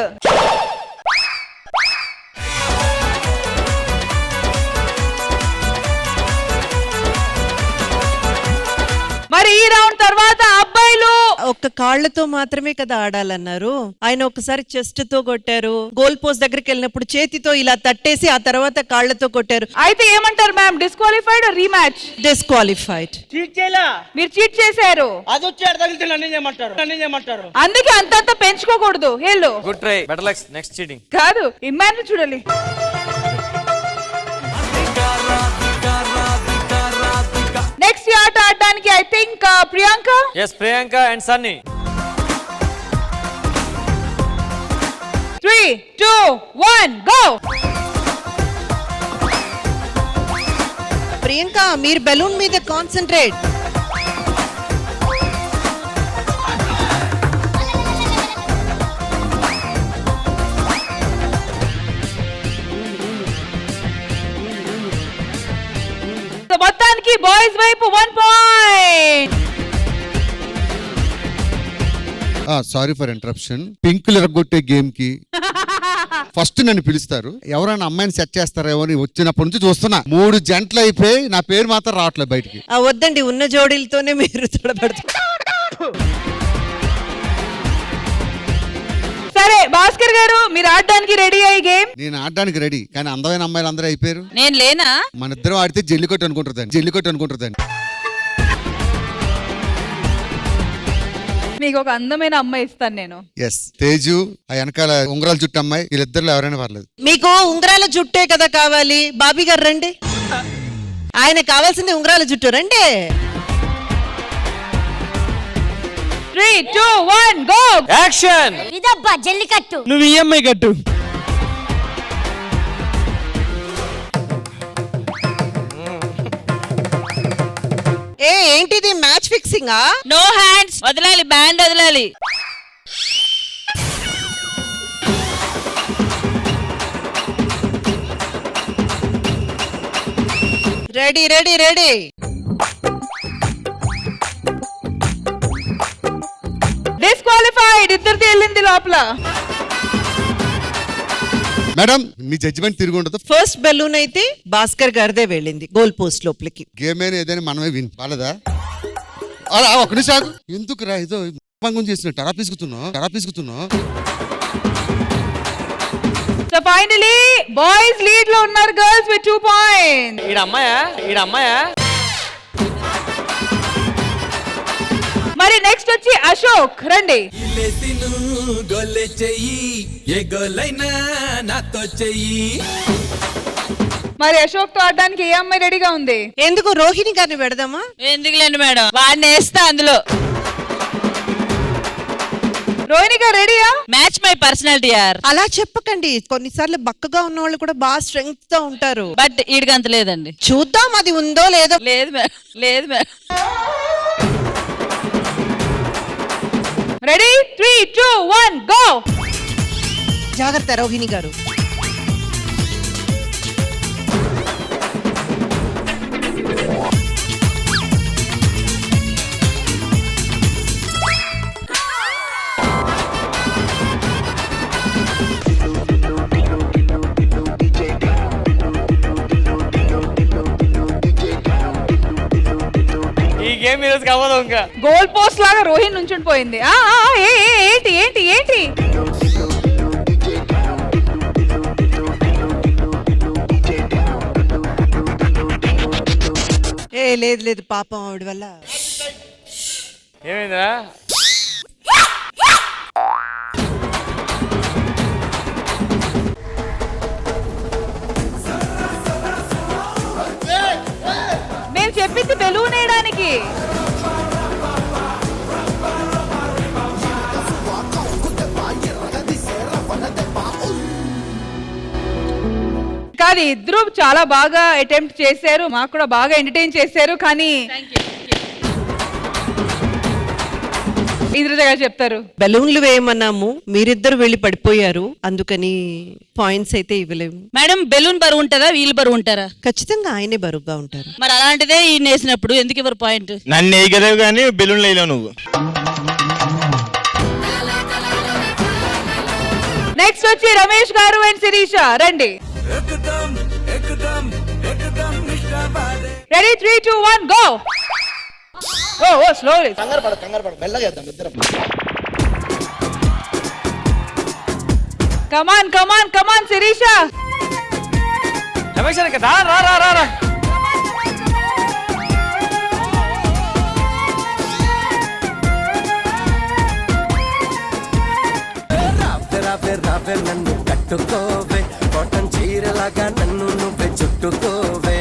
మరి ఈ రౌండ్ తర్వాత అబ్బాయిలు ఒక్క కాళ్ళతో మాత్రమే కదా ఆడాలన్నారు. ఆయన ఒకసారి చెస్ట్ తో కొట్టారు, గోల్ పోస్ట్ దగ్గరికి వెళ్ళినప్పుడు చేతితో ఇలా తట్టేసి ఆ తర్వాత కాళ్ళతో కొట్టారు. అయితే ఏమంటారు ma'am? Disqualified rematch? Disqualified. Cheat చేయలా, మీరు చీట్ చేశారు. అది వచ్చి అడగలితే నన్ను చేయమంటారు. అందుకే అంతంత పెంచుకోకూడదు. హేళ్ళు good try, better luck next cheating. కాదు ఇమ్మాన్యుయల్ చూడాలి. నెక్స్ట్ ఆట ఆడడానికి I think Priyanka. yes Priyanka and Sunny. 3, 2, 1 go. Priyanka మీరు బెలూన్ మీద కాన్సంట్రేట్. వచ్చి బాయ్స్ వైపు 1 పాయింట్. Sorry for interruption. పింకులు ఎరగొట్టే గేమ్ కి ఫస్ట్ నన్ను పిలుస్తారు, ఎవరైనా అమ్మాయిని సెట్ చేస్తారేమో అని వచ్చినప్పటి నుంచి చూస్తున్నా. 3 జంటలు అయిపోయి నా పేరు మాత్రం రావట్లేదు బయటికి. వద్దండి, ఉన్న జోడీలతోనే మీరు తడబడుతున్నారు. సరే భాస్కర్ గారు, మీరు ఆడడానికి రెడీ అయ్యి గేమ్. నేను ఆడడానికి రెడీ, కానీ అందమైన అమ్మాయిలు అందరూ అయిపోయారు. నేను లేనా? మన ఇద్దరం ఆడితే జల్లికొట్టు అనుకుంటుందండి. మీకు ఒక అందమైన అమ్మాయి ఇస్తాను నేను. ఎస్, తేజు, ఆ వెనకాల ఉంగరాల చుట్టూ అమ్మాయి, వీళ్ళిద్దరు ఎవరైనా పర్లేదు. మీకు ఉంగరాల జుట్టే కదా కావాలి. బాబీ గారు రండి, ఆయన కావాల్సింది ఉంగరాల జుట్టు. రండి. 3, 2, 1 గో. యాక్షన్. ఇదబ్బా జల్లికట్టు. నువ్వు ఈఎంఐ కట్టు. ఏంటిది మ్యాచ్ ఫిక్సింగా? నో హ్యాండ్స్, వదలాలి, బ్యాండ్ వదలాలి. Ready ready ready. డిస్క్వాలిఫైడ్. ఇద్దరిది వెళ్ళింది లోపల. మేడం, మీ జడ్జిమెంట్ తిరిగి ఉండదు. ఫస్ట్ బెలూన్ అయితే భాస్కర్ గారిదే వెళ్ళింది గోల్ పోస్ట్ లోపలికి. గేమ్ అయినా ఏదైనా మనమే విన్ బాలేదా? ఒక నిమిషం, ఎందుకు రా ఏదో భంగం చేసినట్టు అలా పిసుకుతున్నావు. సో ఫైనలీ బాయ్స్ లీడ్ లో ఉన్నారు, గర్ల్స్ విత్ 2 పాయింట్స్. ఈడ అమ్మాయా. మరి నెక్స్ట్ వచ్చి అశోక్, రండి. గొల్లె చెయ్యి, ఏ గొల్లైనా నాతో చెయ్యి. మరి అశోక్ తో ఆడడానికి ఏ అమ్మాయి రెడీగా ఉంది? ఎందుకు రోహిణి గారిని పెడదామా? ఎందుకులేండి మేడం, వాడిని వేస్తా అందులో. రోహిణి గారు రెడీయా? మ్యాచ్ మై పర్సనాలిటీ యార్. అలా చెప్పకండి, కొన్నిసార్లు బక్కగా ఉన్న వాళ్ళు కూడా బాగా స్ట్రెంగ్త్ తో ఉంటారు. బట్ ఈడికంత లేదండి. చూద్దాం అది ఉందో లేదో. లేదు మేడం. Ready 3, 2, 1 go. జాగ్రత్త రోహిణి గారు. ఈ గేమ్ ఈరోజు కావదు. ఇంకా గోల్ పోస్ట్ లాగా రోహిణి నుంచుని పోయింది. ఏంటి లేదు పాపం ఆవిడ వల్ల. ఏమైందా? నేను చెప్పింది బెలూన్ వేయడానికి. కానీ ఇద్దరు చాలా బాగా అటెంప్ట్ చేశారు, మాకు కూడా బాగా ఎంటర్టైన్ చేశారు. కానీ ఇంద్రజ గారు చెప్తారు. బెలూన్లు వేయమన్నాము, మీరిద్దరు వెళ్ళి పడిపోయారు, అందుకని పాయింట్స్ అయితే ఇవ్వలేము. మేడం, బెలూన్ బరువు ఉంటుందా, వీళ్ళు బరువు ఉంటారా? ఖచ్చితంగా ఆయనే బరువుగా ఉంటారు. మరి అలాంటిదే ఈయన వేసినప్పుడు ఎందుకు ఇవ్వరు పాయింట్? నన్ను వేయగలవు కానీ బెలూన్ లేవు నువ్వు. నెక్స్ట్ వచ్చి రమేష్ గారు అండ్ శిరీష, రండి. Ready 3, 2, 1 go. Oh slowly. కంగారు పడ మెల్లగా చేద్దాం ఇద్దరం. కమాన్ శిరీష. రమేష్ రా. రావే నన్ను కట్టుకోవే, కాటన్ చీరలాగా నన్ను నువ్వే చుట్టుకోవే.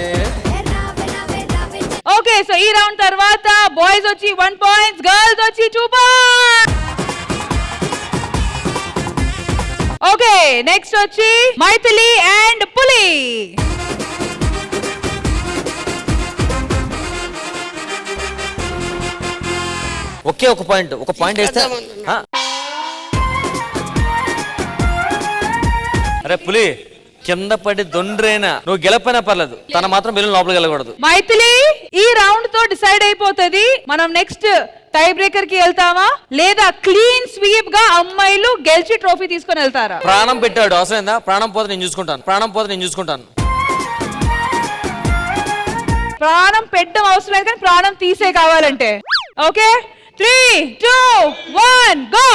ఓకే, సో ఈ రౌండ్ తర్వాత బాయ్స్ వచ్చి 1 పాయింట్, గర్ల్స్ వచ్చి 2 పాయింట్. ఓకే, నెక్స్ట్ వచ్చి మైథిలి అండ్ పులి. ఒకే ఒక పాయింట్ వేస్తే. అరే పులి, కింద పడి దొండ్రైనా నువ్వు గెలపైనా పర్లేదు, తన మాత్రం బెలూన్ లోపలికి వెళ్ళకూడదు. మైథిలి ఈ రౌండ్ తో డిసైడ్ అయిపోతుంది మనం నెక్స్ట్ టై బ్రేకర్ కి వెళ్తావా లేదా క్లీన్ స్వీప్ గా అమ్మాయిలు గెలిచి ట్రోఫీ తీసుకొని వెళ్తారా? ప్రాణం పెట్టాడు అవసరమైందా? ప్రాణం పోతే నేను చూసుకుంటాను, ప్రాణం పోతే నేను చూసుకుంటాను. ప్రాణం పెట్టడం అవసరం లేదు కానీ ప్రాణం తీసే కావాలంటే. Okay 3, 2, 1 go.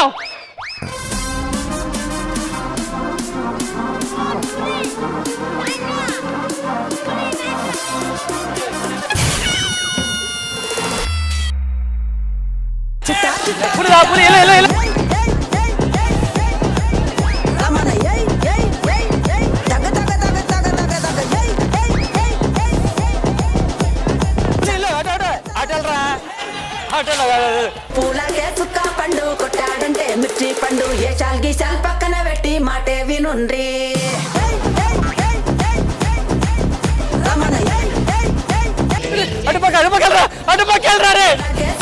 పూలకే చుక్క పండు కొట్టాడంటే మిర్చి పండు ఏ చాల్ గీసాల్ పక్కన పెట్టి మాటే వినుండ్రి.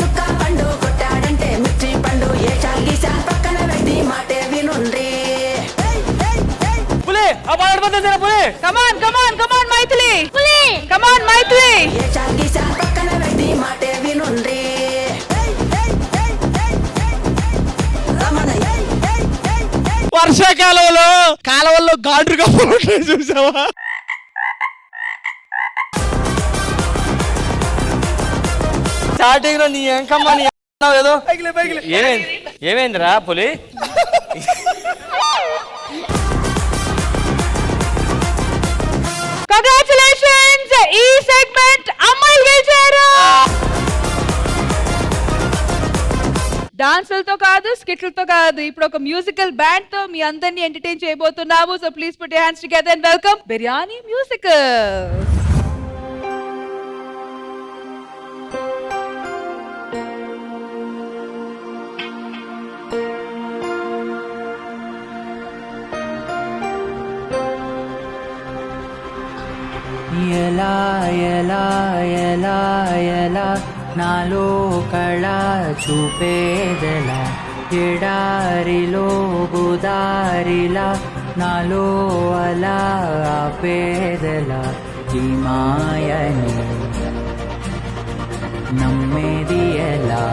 చుక్క పండు కొట్టాడంటే మిర్చి పండు ఏ చాల్ గీసాల్ పక్కన పెట్టి మాటే వినుండ్రి. కమాన్ కమాన్ కమాన్ మైథిలి, కమాన్ మైథిలి. ఏ చాల్ గీసాల్ పక్కన పెట్టి మాటే వినుండ్రి. వర్షాకాలంలో కాలువల్లో గాడుగా చూసావా? స్టార్టింగ్ లో నీ ఎంకమ్మా నీ ఏదో ఏమైందిరా పులి? కంగ్రాచులేషన్స్, ఈ సెగ్మెంట్ అమ్మాయిలు గెలిచారు. డాన్సులతో కాదు, స్కిట్లతో కాదు, ఇప్పుడు ఒక మ్యూజికల్ బ్యాండ్ తో మీ అందరినీ ఎంటర్టైన్ చేయబోతున్నాము. So please put your hands together and welcome biryani musical. ఎలా ఎలా ఎలా ఎలా నాలో కళ చూపేదెలా, ఎడారిలో గోదారిలా నాలో అలా ఆపేదెలా, ఈ మాయని నమ్మేది ఎలా,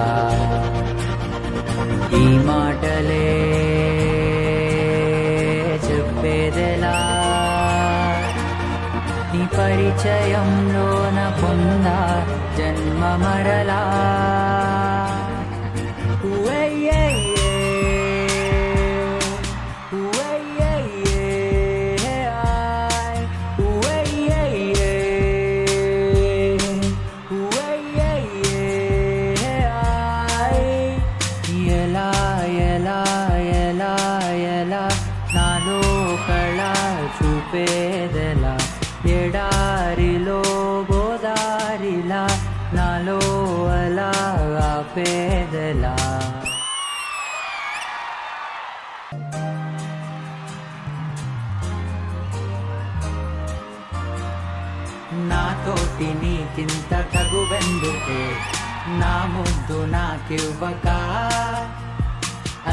ఈ మాటలే చెప్పేదెలా, నీ పరిచయంలోన పొందా జన్మ మరలా. ఎలా ఎలా ఎలా ఎలా నాలో కళ చూపేదెలా, ఎడారిలో గోదారిలా నాలో అలా ఆపేదెలా. నాతోటి నీకింత తగువెందుకే, నా ముద్దు నాకివ్వక,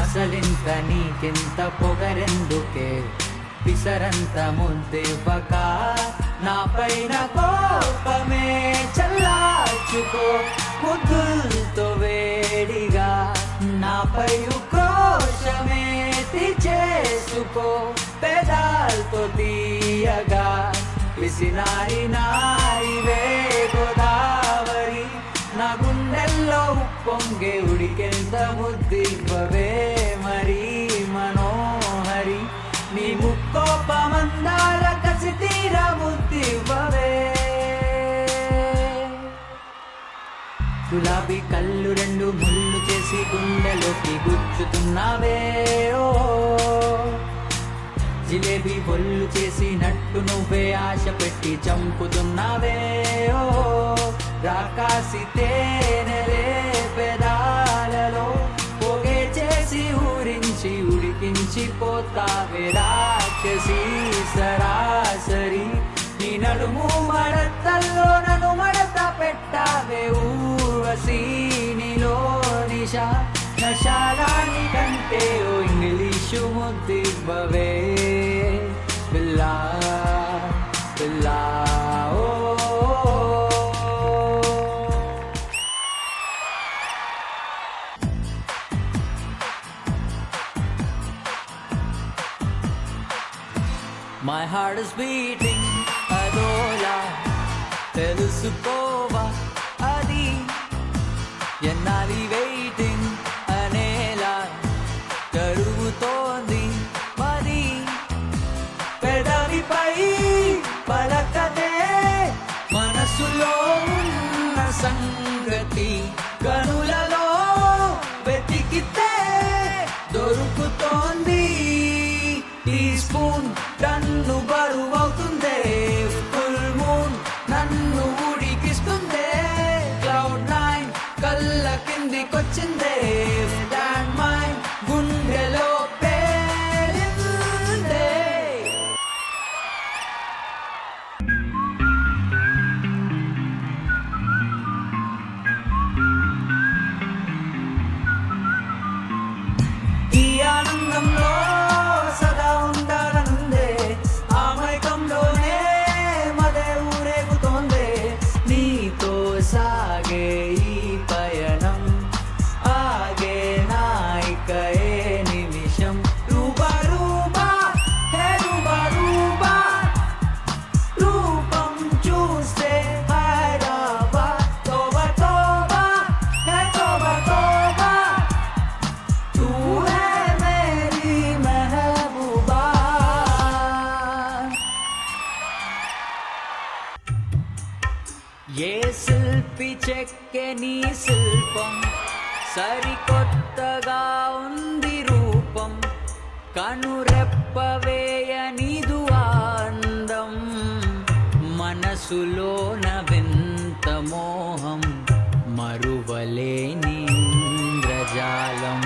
అసలింత నీకింత పొగరెందుకే, పిసరంత ముద్దివ్వక, నా పైన కోపమే చల్లార్చుకో, ముద్దులతో వేడిగా నాపై ఉక్రోషమే తీర్చేసుకో, పెదాలతో తీయగా పిసినారి నారివే గోదావరి, నా గుండెల్లో ఉప్పొంగే ఉడికెంత ముద్దివ్వవే మరి మనోహరి, నీ ముక్కోపమందాల కసి తీర ముద్దివ్వవే. గులాబీ కళ్ళు రెండు ముళ్ళు చేసి గుండెలోకి గుచ్చుతున్నావే, ఓ జిలేబీ బొల్లు చేసి నట్టు నువ్వే ఆశ పెట్టి చంపుతున్నావే, ఓ రాకాసి తేనెలే పెదాలలో పొగే చేసి ఊరించి ఉడికించి పోతావే రాక్షసి సరాసరి, నీ నడుము మడతల్లో నన్ను మడత పెట్టావే ఊర్వశి, నీలో నిషా నశాలాని కంటే ఓ ఇంగ్లీషు ముద్దివ్వవే బిల్లా. ఇస్ బీటింగ్ అదోలా తెలుసుకోవా అది ఎన్నాలి వెయిటింగ్ అనేలా జరుగుతోంది మరి పెదవిపై పలకదే మనసులో ఉన్న సంగతి గనులలో వెతికితే దొరుకుతోంది టీ స్పూన్ టన్ను బరువవుతుందే ఫుల్ మూన్ నన్ను ఉడికిస్తుందే క్లౌడ్ నైన్ కళ్ళ కిందికొచ్చిందే ల్యాండ్ మైన్ గుండెలో పేలిందే ఈ ఆనందంలో సదా ఉండాలనుందే ఆ మైకంలోనే మదే ఊరేగుతోందే నీతో సాగే ఈ పయనం ఆగే నాయిక ఏ నిమిషం రూబా రూబా హే రూబా రూబా రూపం చూస్తే హైదరాబాద్ తోబా తోబా హే తోబా తోబా तू है मेरी महबूबा ఏ శిల్పి చెక్కెని శిల్పం సరికొత్తగా ఉంది రూపం కనురెప్పవేయనిదు అందం మనసులోన వింత మోహం మరువలేని ఇంద్రజాలం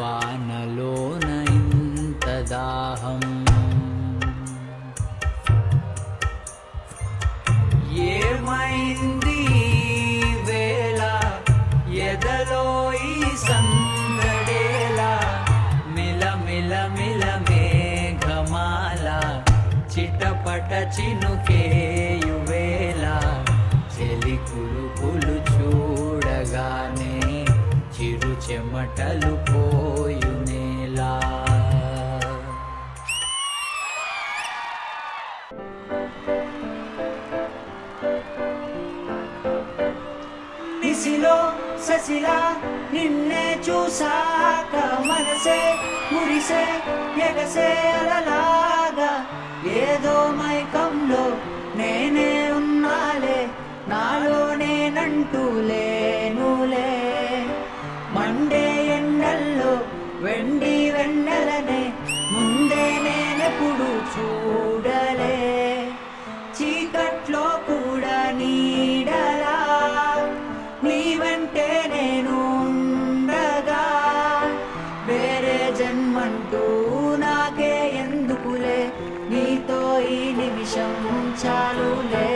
వానలోన ఇంత దాహం ఏమైంది ఈ వేళ ఎదలో ఈ సందడేలా మిల మిల మిల మేఘమాల చిటపట చినుకేయువేళ చెలి కులుకులు చూడగానే చిరు చెమటలు పోయునేలా నిసిలో ససిలా నిన్నే చూసాక మనసే మురిసే ఎగసే అలలాగా ఏదో మైకంలో నేనే ఉన్నాలే నాలో నేనంటూ లేనులే మండే ఎండల్లో వెండి వెన్నెలనే ముందే నేనెప్పుడు చూడలే చీకట్లో కూడా నీడలా నీ వెంటే నేను ఉండగా వేరే జన్మంటూ నాకే ఎందుకులే నీతో ఈ నిమిషం చాలులే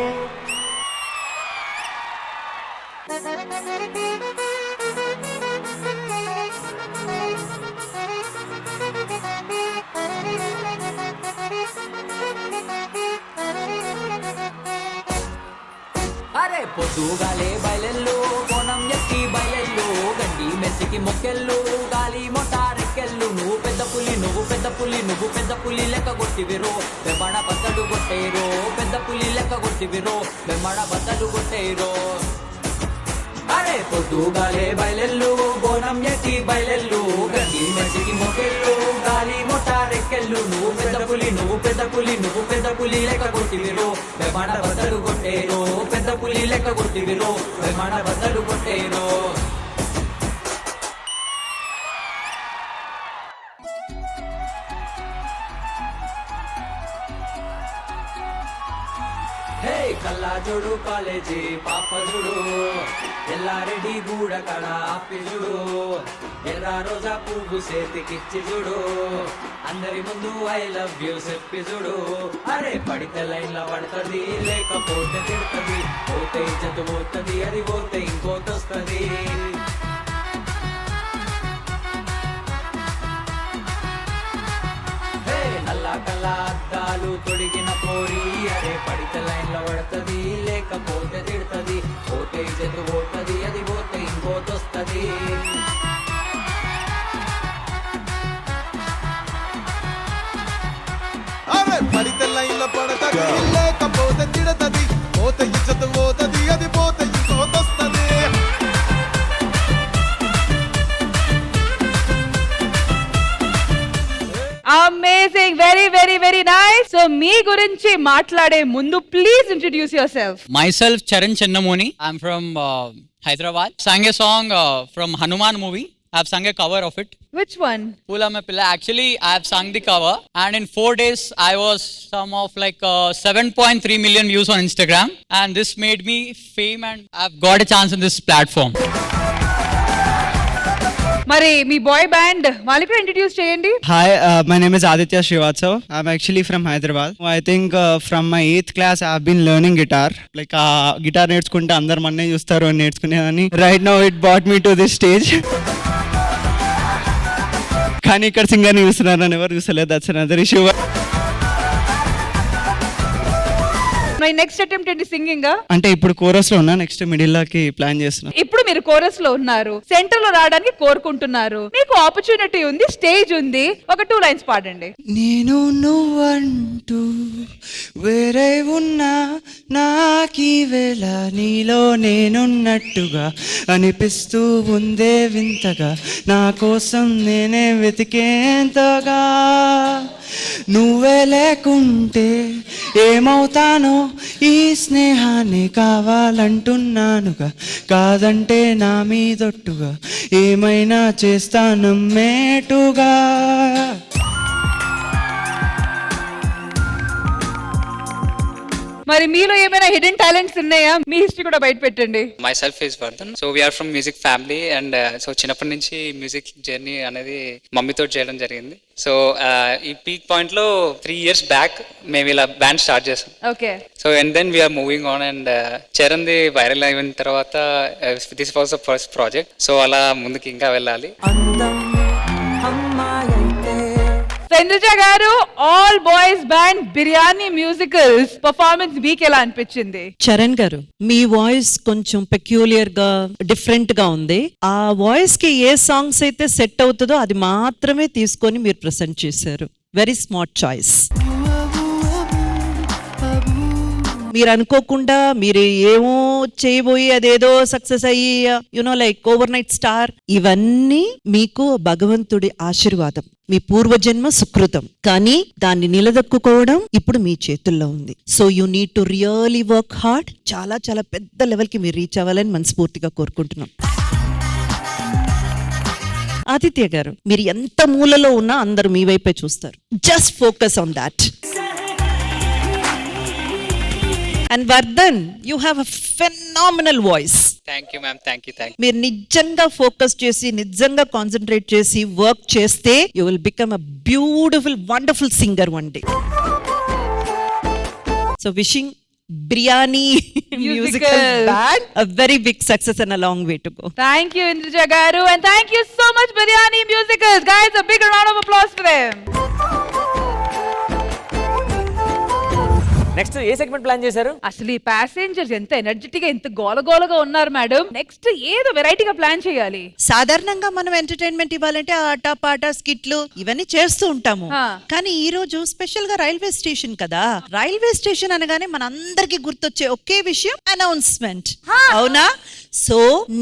అరే పొద్దుగాలే బయలెల్లు కోణం ఎత్తి బయలెల్లు గడ్డి మెచ్చికి మొక్కెళ్ళు గాలి మొటారెక్కెళ్ళు నువ్వు పెద్ద పులి నువ్వు పెద్ద పులి నువ్వు పెద్ద పులి లెక్క కొట్టివిరో వెమ్మడ బద్దలు కొట్టేరో పెద్ద పులి లెక్క కొట్టివిరో వెమ్మడ బద్దలు కొట్టేరో అరే పొద్దుగాలే బయలెల్లు బోనం ఎత్తి బయలెల్లు గడ్డి మెచ్చికి మొక్కెళ్ళు గాలి మొటారెక్కెళ్ళు నువ్వు పెద్ద పులి నువ్వు పెద్ద పులి నువ్వు పెద్ద పులి లెక్క కొట్టివిరో వెమ్మడ బద్దలు కొట్టేరో పెద్ద పులి లెక్క కొట్టివిరో వెమ్మడ బద్దలు కొట్టేరో హే కల్లా జోడు కాలేజీ పాప జుడు ఎల్లారెడ్డి గూడ కళ ఆపి జుడు ఎర్ర రోజా పువ్వు చేతికిచ్చి జుడు అందరి ముందు ఐ లవ్ యూ చెప్పి జుడు అరే పడితే లైన్ల పడుతుంది లేకపోతే తిడుతుంది పోతే ఇజ్జతు పోతుంది అది పోతే ఇంకోతొస్తుంది నల్ల కళ్ళ అద్దాలు తొడిగిన పోరి అరే పడితే లైన్ల పడుతుంది లేకపోతే తిడుతుంది పోతే ఇజ్జతు పోతుంది అది పోతే ఇంకోతొస్తుంది అరే పడితే లైన్ల మీ గురించి మాట్లాడే ముందు please introduce your self. Myself Charan Chennamoni. I'm from Hyderabad. Sang a song from Hanuman movie. I've sung a cover of it. Which one? Pula Me Pilla. Actually, I've sung the cover, and in 4 days, I was some of like 7.3 million views on Instagram, and this made me fame, and I've got a chance in this platform. మరి మీ bye band వాళ్ళకి కూడా introduce చేయండి. Hi, my name is Aditya Srivatsav. I'm actually from Hyderabad. I think from my 8th class I've been learning guitar. Like guitar నేర్చుకుంటే అందరు మన్నే చూస్తారు అని నేర్చుకునేదాన్ని. Right now it brought me to this stage. కానీ ఇక్కడ సింగర్ని చూస్తున్నారని ఎవరు చూసలేదు. That's another issue. My next attempt ఏంటి సింగింగ్? అంటే ఇప్పుడు కోరస్ లో ఉన్నా, నెక్స్ట్ మిడిల్ లోకి ప్లాన్ చేస్తున్నా. ఇప్పుడు మీరు కోరస్ లో ఉన్నారు, సెంటర్ లో రావడానికి కోరుకుంటున్నారు, మీకు ఆపర్చునిటీ ఉంది, స్టేజ్ ఉంది, ఒక 2 లైన్స్ పాడండి. నేను నువ్వంటూ వేరే ఉన్నా నాకీ వేళ నీలో నేనున్నట్టుగా అనిపిస్తూ ఉందే వింతగా, నా కోసం నేనే వెతికేంతగా, నువ్వే లేకుంటే ఏమవుతానో ఈ స్నేహాన్ని కావాలంటున్నానుగా, కాదంటే నా మీదొట్టుగా ఏమైనా చేస్తానమ్మేటుగా. మరి మీలో ఏమైనా హిడెన్ టాలెంట్స్ ఉన్నాయా? మీ హిస్టరీ కూడా బయట పెట్టండి. Myself is Vardhan. So we are from music family and so చిన్నప్పటి నుంచి మ్యూజిక్ జర్నీ అనేది మమ్మీతో చేయడం జరిగింది. సో ఈ పీక్ పాయింట్ లో 3 years బ్యాక్ మేము ఇలా బ్యాండ్ స్టార్ట్ చేసాం. Okay. So and then we are moving on and Charan the viral అయిన తర్వాత this was the first project. So అలా ముందుకు ఇంకా వెళ్ళాలి. ఇంద్రజ గారు, all boys band biryani musicals performance మీకు ఎలా అనిపించింది? చరణ్ గారు, మీ వాయిస్ కొంచెం పెక్యూలియర్ గా డిఫరెంట్ గా ఉంది. ఆ వాయిస్ కి ఏ సాంగ్స్ అయితే సెట్ అవుతుందో అది మాత్రమే తీసుకొని మీరు ప్రెసెంట్ చేశారు. Very smart choice. మీరు అనుకోకుండా మీరు ఏమో చేయబోయి అదేదో సక్సెస్ అయ్యి లైక్ ఓవర్ నైట్ స్టార్, ఇవన్నీ మీకు భగవంతుడి ఆశీర్వాదం, మీ పూర్వజన్మ సుకృతం. కానీ దాన్ని నిలదొక్కుకోవడం ఇప్పుడు మీ చేతుల్లో ఉంది. So you need to really work hard. చాలా చాలా పెద్ద లెవెల్ కి మీరు రీచ్ అవ్వాలని మనస్ఫూర్తిగా కోరుకుంటున్నాం. ఆదిత్య గారు, మీరు ఎంత మూలలో ఉన్నా అందరూ మీ వైపే చూస్తారు. Just focus on that. And Vardhan, you have a phenomenal voice. Thank you ma'am. Thank you. మీరు నిజంగా ఫోకస్ చేసి నిజంగా కాన్సన్ట్రేట్ చేసి వర్క్ చేస్తే you will become a beautiful, wonderful singer one day. So wishing Biryani musical band a very big success and a long way to go. Thank you Indrija garu, and thank you so much Biryani musicals. Guys, a big round of applause for them. Next A segment plan చేశారు? అసలు ఈ passengers ఎంత energetic గా ఎంత గోలగోలగా ఉన్నారు madam. Next ఏదో వెరైటీగా plan చేయాలి. సాధారణంగా మనం ఎంటర్టైన్మెంట్ ఇవ్వాలంటే ఆట పాట స్కిట్లు ఇవన్నీ చేస్తూ ఉంటాము. కానీ ఈ రోజు స్పెషల్ గా రైల్వే స్టేషన్ కదా. రైల్వే స్టేషన్ అనగానే మనందరికి గుర్తొచ్చే ఒకే విషయం అనౌన్స్మెంట్, అవునా? సో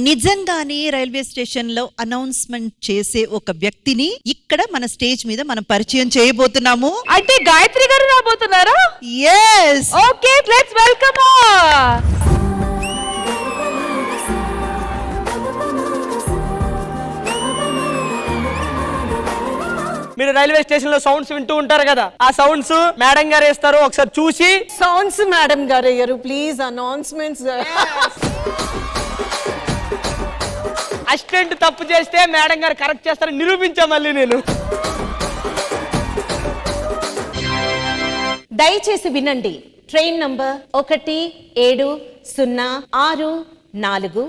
నిజంగానే రైల్వే స్టేషన్ లో అనౌన్స్మెంట్ చేసే ఒక వ్యక్తిని ఇక్కడ మన స్టేజ్ మీద మనం పరిచయం చేయబోతున్నాము. అంటే గాయత్రి గారు రాబోతున్నారా? yes. Okay, let's welcome her. మీరు రైల్వే స్టేషన్ లో సౌండ్స్ వింటూ ఉంటారు కదా, ఆ సౌండ్స్ మేడం గారు వేస్తారు. ఒకసారి చూసి సౌండ్స్ మేడం గారు వేయరు ప్లీజ్. అనౌన్స్మెంట్స్ అసిస్టెంట్ తప్పు చేస్తే మేడం గారు కరెక్ట్ చేస్తారని నిరూపించా మళ్ళీ నేను. దయచేసి వినండి. ట్రైన్ నంబర్ 1706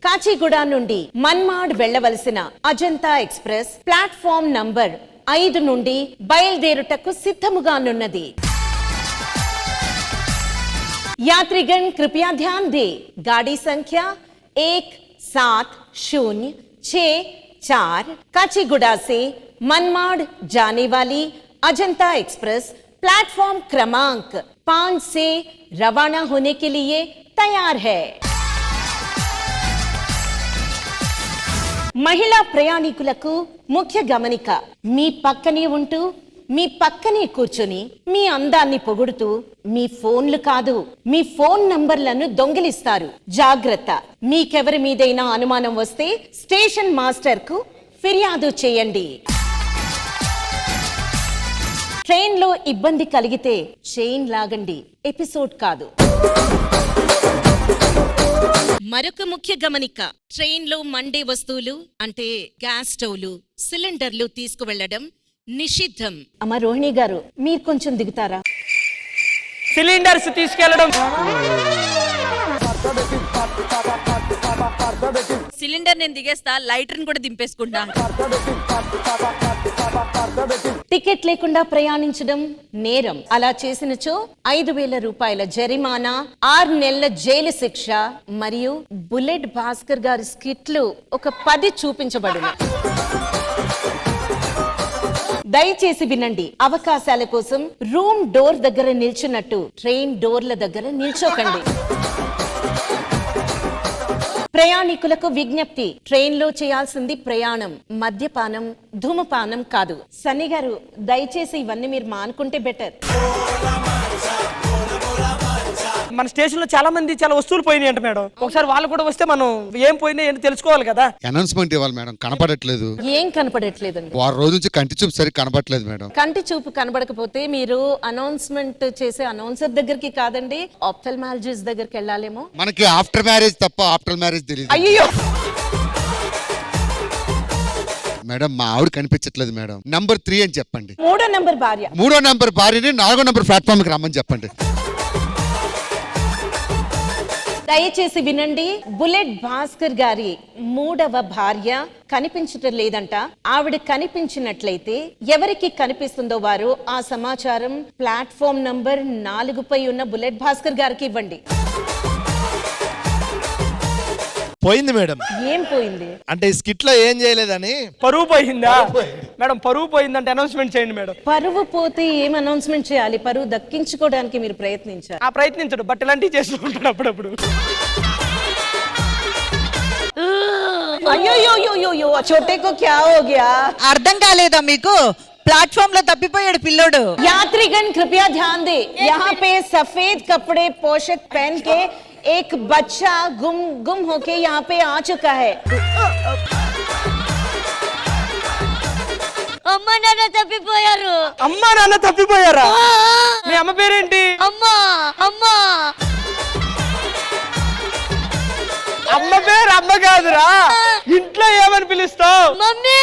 కాచిగూడ నుండి మన్మాడ్ వెళ్లవలసిన అజంతా ఎక్స్ప్రెస్ ప్లాట్ఫామ్ నంబర్ 5 నుండి బయలుదేరుటకు సిద్ధముగానున్నది. यात्रीगण कृपया ध्यान दें, गाड़ी संख्या 1706 काचीगुड़ा से मनमाड जाने वाली अजंता एक्सप्रेस प्लेटफॉर्म क्रमांक 5 से रवाना होने के लिए तैयार है. మహిళా ప్రయాణికులకు ముఖ్య గమనిక, మీ పక్కనే ఉంటూ మీ పక్కనే కూర్చొని మీ అందాన్ని పొగుడుతూ మీ ఫోన్లు కాదు మీ ఫోన్ నంబర్లను దొంగిలిస్తారు. జాగ్రత్త. మీకెవరి మీదైనా అనుమానం వస్తే స్టేషన్ మాస్టర్ కు ఫిర్యాదు చేయండి. ట్రైన్ లో ఇబ్బంది కలిగితే చైన్ లాగండి, ఎపిసోడ్ కాదు. మరొక ముఖ్య గమనిక, ట్రైన్ లో మండే వస్తువులు అంటే గ్యాస్ స్టవ్లు, సిలిండర్లు తీసుకువెళ్లడం నిషిద్ధం. అమ్మ రోహిణి గారు, మీరు కొంచెం దిగుతారా? సిలిండర్స్ తీసుకెళ్లడం, సిలిండర్ నేను దిగేస్తా, లైటర్ కూడా దింపేసుకుంటా. టికెట్ లేకుండా ప్రయాణించడం నేరం. అలా చేసినచో 5,000 రూపాయల జరిమానా, 6 నెలల జైలు శిక్ష మరియు బుల్లెట్ భాస్కర్ గారి స్కిట్లు ఒక 10 చూపించబడును. దయచేసి వినండి. అవకాశాల కోసం రూమ్ డోర్ దగ్గర నిల్చున్నట్టు ట్రైన్ డోర్ల దగ్గర నిల్చోకండి. ప్రయాణికులకు విజ్ఞప్తి, ట్రైన్ లో చేయాల్సింది ప్రయాణం, మద్యపానం, ధూమపానం కాదు. సన్నీ గారు, దయచేసి ఇవన్నీ మీరు మానుకుంటే బెటర్. మన స్టేషన్ లో చాలా మంది చాలా వస్తువులు పోయినాయి అంట మేడం. ఒకసారి వాళ్ళు కూడా వస్తే మనం ఏం పోయినాయి ఏంటి తెలుసుకోవాలి కదా. అనౌన్స్మెంట్ ఇవ్వాలి మేడం, కనపడట్లేదు. ఏం కనపడట్లేదండి? వారం రోజు నుంచి కంటి చూపు సరి కనపడట్లేదు మేడం. కంటి చూపు కనబడకపోతే మీరు అనౌన్స్మెంట్ చేసే అనౌన్సర్ దగ్గరికి కాదండి, ఆప్థల్మాలజిస్ట్ దగ్గరికి వెళ్ళాలేమో. మనకి ఆఫ్టర్ మ్యారేజ్ తప్ప ఆఫ్టర్ మ్యారేజ్ తెలియదు. అయ్యో మేడం, మా ఆవిడ కనిపించట్లేదు మేడం. నంబర్ 3 అని చెప్పండి. 3వ నంబర్ భార్య. 3వ నంబర్ భార్యని 4వ నంబర్ ప్లాట్ఫామ్ కి రమ్మని చెప్పండి. దయచేసి వినండి. బుల్లెట్ భాస్కర్ గారి 3వ భార్య కనిపించటం లేదంట. ఆవిడ కనిపించినట్లయితే ఎవరికి కనిపిస్తుందో వారు ఆ సమాచారం ప్లాట్ఫామ్ నంబర్ 4పై ఉన్న బుల్లెట్ భాస్కర్ గారికి ఇవ్వండి. పోయింది మేడం. ఏం పోయింది అంటే స్కిట్ లో ఏం చేయలేదని పరువు పోయిందా మేడం? పరువు పోయిందంటే అనౌన్స్మెంట్ చేయండి మేడం. పరువు పోతే ఏం అనౌన్స్మెంట్ చేయాలి? పరువు దక్కించుకోవడానికి మీరు ప్రయత్నించారు. ఆ ప్రయత్నించడు, బట్ ఇలాంటివి చేస్తూ ఉంటాడు అప్పుడప్పుడు. అయ్యో చోటే కో క్యా హో గయా? అర్థం కాలేదా మీకు? ప్లాట్ఫామ్ లో తప్పిపోయాడు పిల్లోడు. यात्रीगण कृपया ध्यान दे, यहाँ पे सफेद कपड़े पोशाक पहन के एक बच्चा गुम होके यहाँ पे आ चुका है. అమ్మ నాన్న తప్పిపోయారు. అమ్మా నాన్న తప్పిపోయారా? మీ అమ్మ పేరేంటి? అమ్మా అమ్మా. అమ్మ పేరు అమ్మ కాదురా, ఇంట్లో ఏమని పిలుస్తావు? మమ్మీ.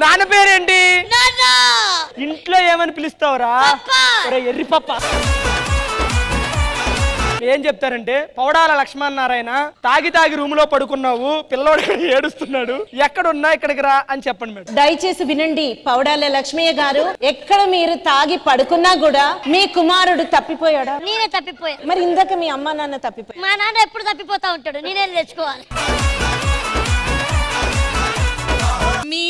నాన్న పేరేంటి? నాన్న. ఇంట్లో ఏమని పిలుస్తావురా? ఎర్రి పప్ప. ఏం చెప్తారంటే, పౌడాల లక్ష్మణనారాయణ తాగి రూమ్ లో పడుకున్నావు, పిల్లోడు ఏడుస్తున్నాడు, ఎక్కడున్నా ఇక్కడికి రా అని చెప్పండి మేడం. దయచేసి వినండి. పౌడాల లక్ష్మయ్య గారు, ఎక్కడ మీరు తాగి పడుకున్నా కూడా మీ కుమారుడు తప్పిపోయాడా? నేనే తప్పిపోయా. మరి ఇందాక మీ అమ్మ నాన్న తప్పిపోయారు. మా నాన్న ఎప్పుడు తప్పిపోతా ఉంటాడు, నేనే తెచ్చుకోవాలి. మీ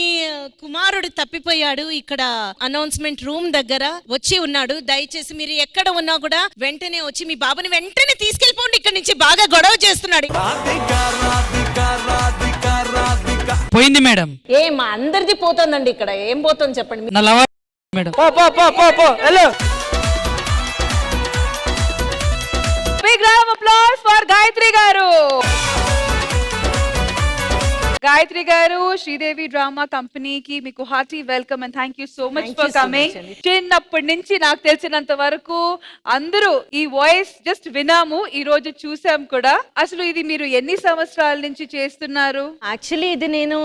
కుమారుడు తప్పిపోయాడు, ఇక్కడ అనౌన్స్మెంట్ రూమ్ దగ్గర వచ్చి ఉన్నాడు. దయచేసి మీరు ఎక్కడ ఉన్నా కూడా వెంటనే వచ్చి మీ బాబుని వెంటనే తీసుకెళ్ళిపోండి. ఇక్కడ నుంచి బాగా గొడవ చేస్తున్నాడు. పోయింది మేడం. ఏం అందరిది పోతుందండి, ఇక్కడ ఏం పోతుంది చెప్పండి. నా lover madam. Hello. Big round of applause for Gayatri గారు. గాయత్రి గారు, శ్రీదేవి డ్రామా కంపెనీకి మీకు hearty welcome and thank you so much for coming. చిన్నప్పటి నుంచి నాకు తెలిసినంత వరకు అందరూ ఈ వాయిస్ జస్ట్ వినాము, ఈ రోజు చూసాం కూడా. అసలు ఇది మీరు ఎన్ని సంవత్సరాల నుంచి చేస్తున్నారు? యాక్చువల్లీ ఇది నేను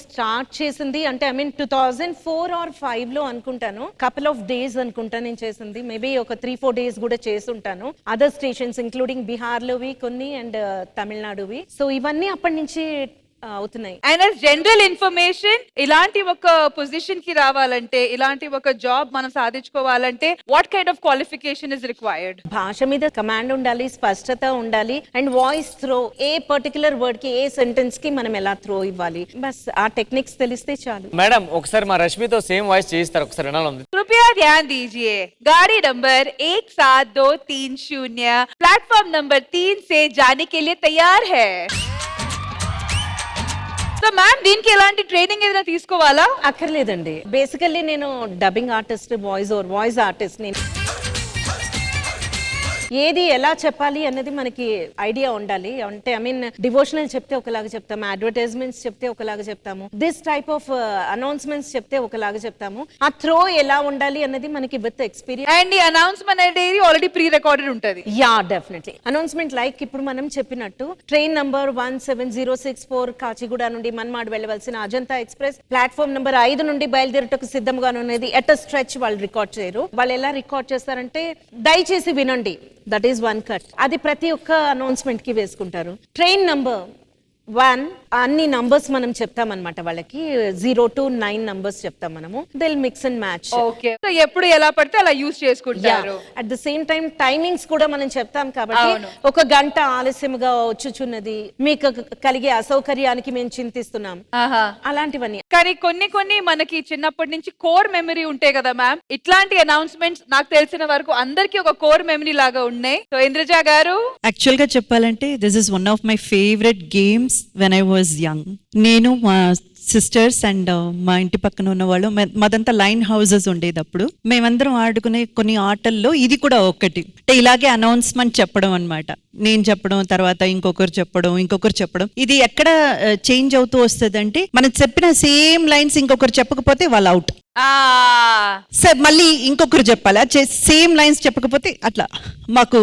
స్టార్ట్ చేసింది అంటే 2004 or 5 లో అనుకుంటాను. కపుల్ ఆఫ్ డేస్ అనుకుంటా నేను చేసింది. మేబీ ఒక 3-4 డేస్ కూడా చేసుంటాను. అదర్ స్టేషన్స్ ఇంక్లూడింగ్ బీహార్ లోవి కొన్ని అండ్ తమిళనాడువి. సో ఇవన్నీ అప్పటి నుంచి అవుతున్నాయి. అండ్ as జనరల్ ఇన్ఫర్మేషన్, ఇలాంటి ఒక పొజిషన్ కి రావాలంటే, ఇలాంటి ఒక జాబ్ మనం సాధించుకోవాలంటే what kind of qualification is required? భాష మీద కమాండ్ ఉండాలి, స్పష్టత ఉండాలి అండ్ వాయిస్ త్రో, ఏ పర్టికులర్ వర్డ్ కి ఏ సెంటెన్స్ కి మనం ఎలా త్రో ఇవ్వాలి, బస్ ఆ టెక్నిక్స్ తెలిస్తే చాలు. మేడం, ఒకసారి మా రష్మితో సేమ్ వాయిస్ చేయిస్తారు, ఒకసారి వినాలి. कृपया ध्यान दीजिए, गाड़ी नंबर 17230 प्लेटफॉर्म नंबर 3 से जाने के लिए तैयार है. సో మ్యామ్ దీనికి ఎలాంటి ట్రైనింగ్ ఏదైనా తీసుకోవాలా? అక్కర్లేదండి. బేసికల్లీ నేను డబ్బింగ్ ఆర్టిస్ట్, వాయిస్ ఆర్టిస్ట్. నేను ఏది ఎలా చెప్పాలి అన్నది మనకి ఐడియా ఉండాలి. అంటే ఐ మీన్ డివోషనల్ చెప్తే ఒకలాగా చెప్తాము, అడ్వర్టైజ్మెంట్స్ చెప్తే ఒకలాగా చెప్తాము, దిస్ టైప్ ఆఫ్ అనౌన్స్మెంట్స్ చెప్తే ఒకలాగా చెప్తాము. ఆ త్రో ఎలా ఉండాలి అన్నది మనకి విత్ ఎక్స్పీరియన్స్. అండ్ ఈ అనౌన్స్మెంట్ అనేది ఆల్రెడీ ప్రీ రికార్డెడ్ ఉంటది. Yeah, definitely. అనౌన్స్మెంట్ లైక్ ఇప్పుడు మనం చెప్పినట్టు ట్రైన్ నంబర్ 17064 కాచిగూడ నుండి మన్మాడ్ వెళ్ళవలసిన అజంతా ఎక్స్ప్రెస్ ప్లాట్ఫామ్ నంబర్ 5 నుండి బయలుదేరుటకు సిద్ధంగా ఉన్నది. ఎట్ అ స్ట్రెచ్ వాళ్ళు రికార్డ్ చేయరు. వాళ్ళు ఎలా రికార్డ్ చేస్తారంటే దయచేసి వినండి, దట్ ఈస్ 1 కట్. అది ప్రతి ఒక్క అనౌన్స్మెంట్ కి వేసుకుంటారు. ట్రైన్ నంబర్ 1 అన్ని నంబర్స్ మనం చెప్తామన్నమాట వాళ్ళకి. 0 to 9 నంబర్స్ చెప్తాం మనము. దిల్ mix and match. Okay, so ఎప్పుడు ఎలా పడితే అలా యూస్ చేసుకుంటారు. At the same time timings కూడా మనం చెప్తాం కాబట్టి 1 గంట ఆలస్యంగా వచ్చుచున్నది, మీకు కలిగే అసౌకర్యానికి మేము చింతిస్తున్నాం, అలాంటివన్నీ. కానీ కొన్ని మనకి చిన్నప్పటి నుంచి కోర్ మెమరీ ఉంటాయి కదా మ్యామ్. ఇట్లాంటి అనౌన్స్మెంట్స్ నాకు తెలిసిన వరకు అందరికి ఒక కోర్ మెమరీ లాగా ఉన్నాయి. సో ఇంద్రజ గారు, యాక్చువల్ గా చెప్పాలంటే this is one of my favourite games when I was young. నేను మా సిస్టర్స్ అండ్ మా ఇంటి పక్కన ఉన్న వాళ్ళు, మాదంతా లైన్ హౌసెస్ ఉండేది. అప్పుడు మేమందరం ఆడుకునే కొన్ని ఆటల్లో ఇది కూడా ఒకటి. అంటే ఇలాగే అనౌన్స్మెంట్ చెప్పడం అన్నమాట. నేను చెప్పడం, తర్వాత ఇంకొకరు చెప్పడం. ఇది ఎక్కడ చేంజ్ అవుతూ వస్తుంది అంటే, మనం చెప్పిన సేమ్ లైన్స్ ఇంకొకరు చెప్పకపోతే వాళ్ళు అవుట్. సార్ మళ్ళీ ఇంకొకరు చెప్పాలి, సేమ్ లైన్స్ చెప్పకపోతే అట్లా మాకు